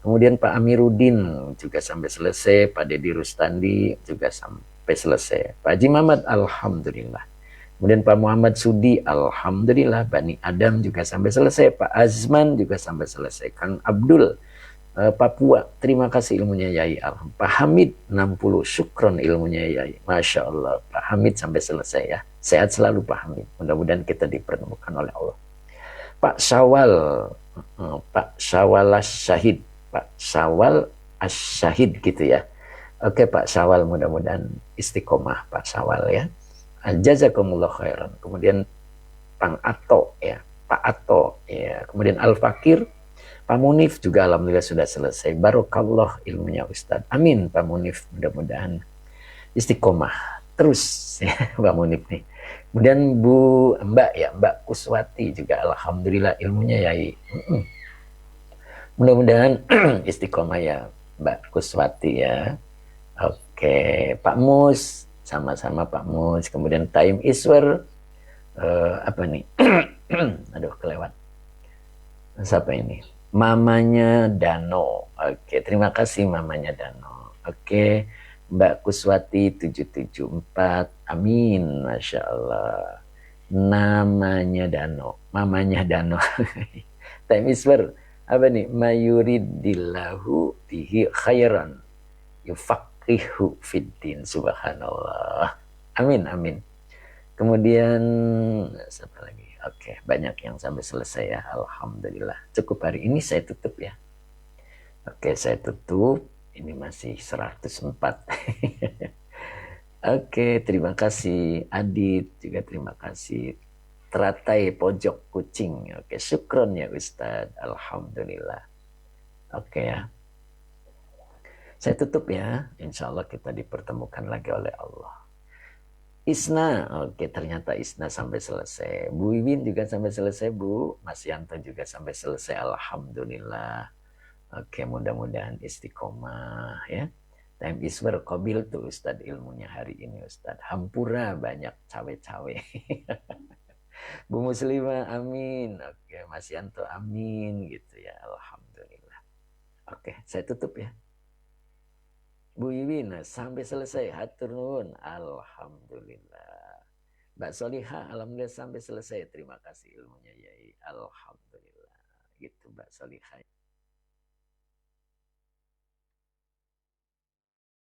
Kemudian Pak Amiruddin juga sampai selesai. Pak Dedi Rustandi juga sampai selesai. Pak Haji Mamat alhamdulillah. Kemudian Pak Muhammad Sudi alhamdulillah. Bani Adam juga sampai selesai. Pak Azman juga sampai selesai. Kang Abdul Papua, terima kasih ilmunya Yai. Pak Hamid 60, syukron ilmunya Yai. Masya Allah, Pak Hamid sampai selesai ya. Sehat selalu Pak Hamid. Mudah-mudahan kita dipertemukan oleh Allah. Pak Syawal, Pak Syawal Syahid, Pak Syawal Syahid gitu ya. Oke Pak Syawal, mudah-mudahan istiqomah Pak Syawal ya. Jazakumullah khairan. Kemudian Pang Ato ya, Pak Ato ya. Kemudian Al Fakir, Pak Munif juga alhamdulillah sudah selesai. Barokallah ilmunya Ustadz. Amin Pak Munif, mudah-mudahan istiqomah terus ya Pak Munif nih. Kemudian Mbak Kuswati juga alhamdulillah ilmunya Yai. Mudah-mudahan istiqomah ya Mbak Kuswati ya. Oke, Pak Mus, sama-sama Pak Mus. Kemudian Taim Iswer, apa nih? Aduh kelewat. Siapa ini? Mamanya Dano. Oke, terima kasih Mamanya Dano. Oke, Mbak Kuswati 774. Amin, Masya Allah. Namanya Dano, Mamanya Dano. Time Iswer, Apa nih? Mayuridillahu bihi khairan yufaqihu fiddin. Subhanallah. Amin, amin. Kemudian siapa lagi? Oke, banyak yang sampai selesai ya. Alhamdulillah. Cukup hari ini saya tutup ya. Oke, saya tutup. Ini masih 104. Oke, terima kasih Adit. Juga terima kasih Teratai Pojok Kucing. Oke, syukron ya Ustadz. Alhamdulillah. Oke ya. Saya tutup ya. Insya Allah kita dipertemukan lagi oleh Allah. Isna, oke ternyata Isna sampai selesai. Bu Iwin juga sampai selesai Bu. Mas Yanto juga sampai selesai. Alhamdulillah. Oke mudah-mudahan istiqomah ya. Time is berkobil tuh Ustadz ilmunya hari ini Ustadz. Hampura banyak cawe-cawe. Bu Muslimah amin. Oke Mas Yanto amin gitu ya. Alhamdulillah. Oke saya tutup ya. Bu Iwin sampai selesai. Hatur nuhun. Alhamdulillah. Mbak Soliha, alhamdulillah sampai selesai. Terima kasih ilmunya, Yai. Alhamdulillah. Gitu Mbak Soliha.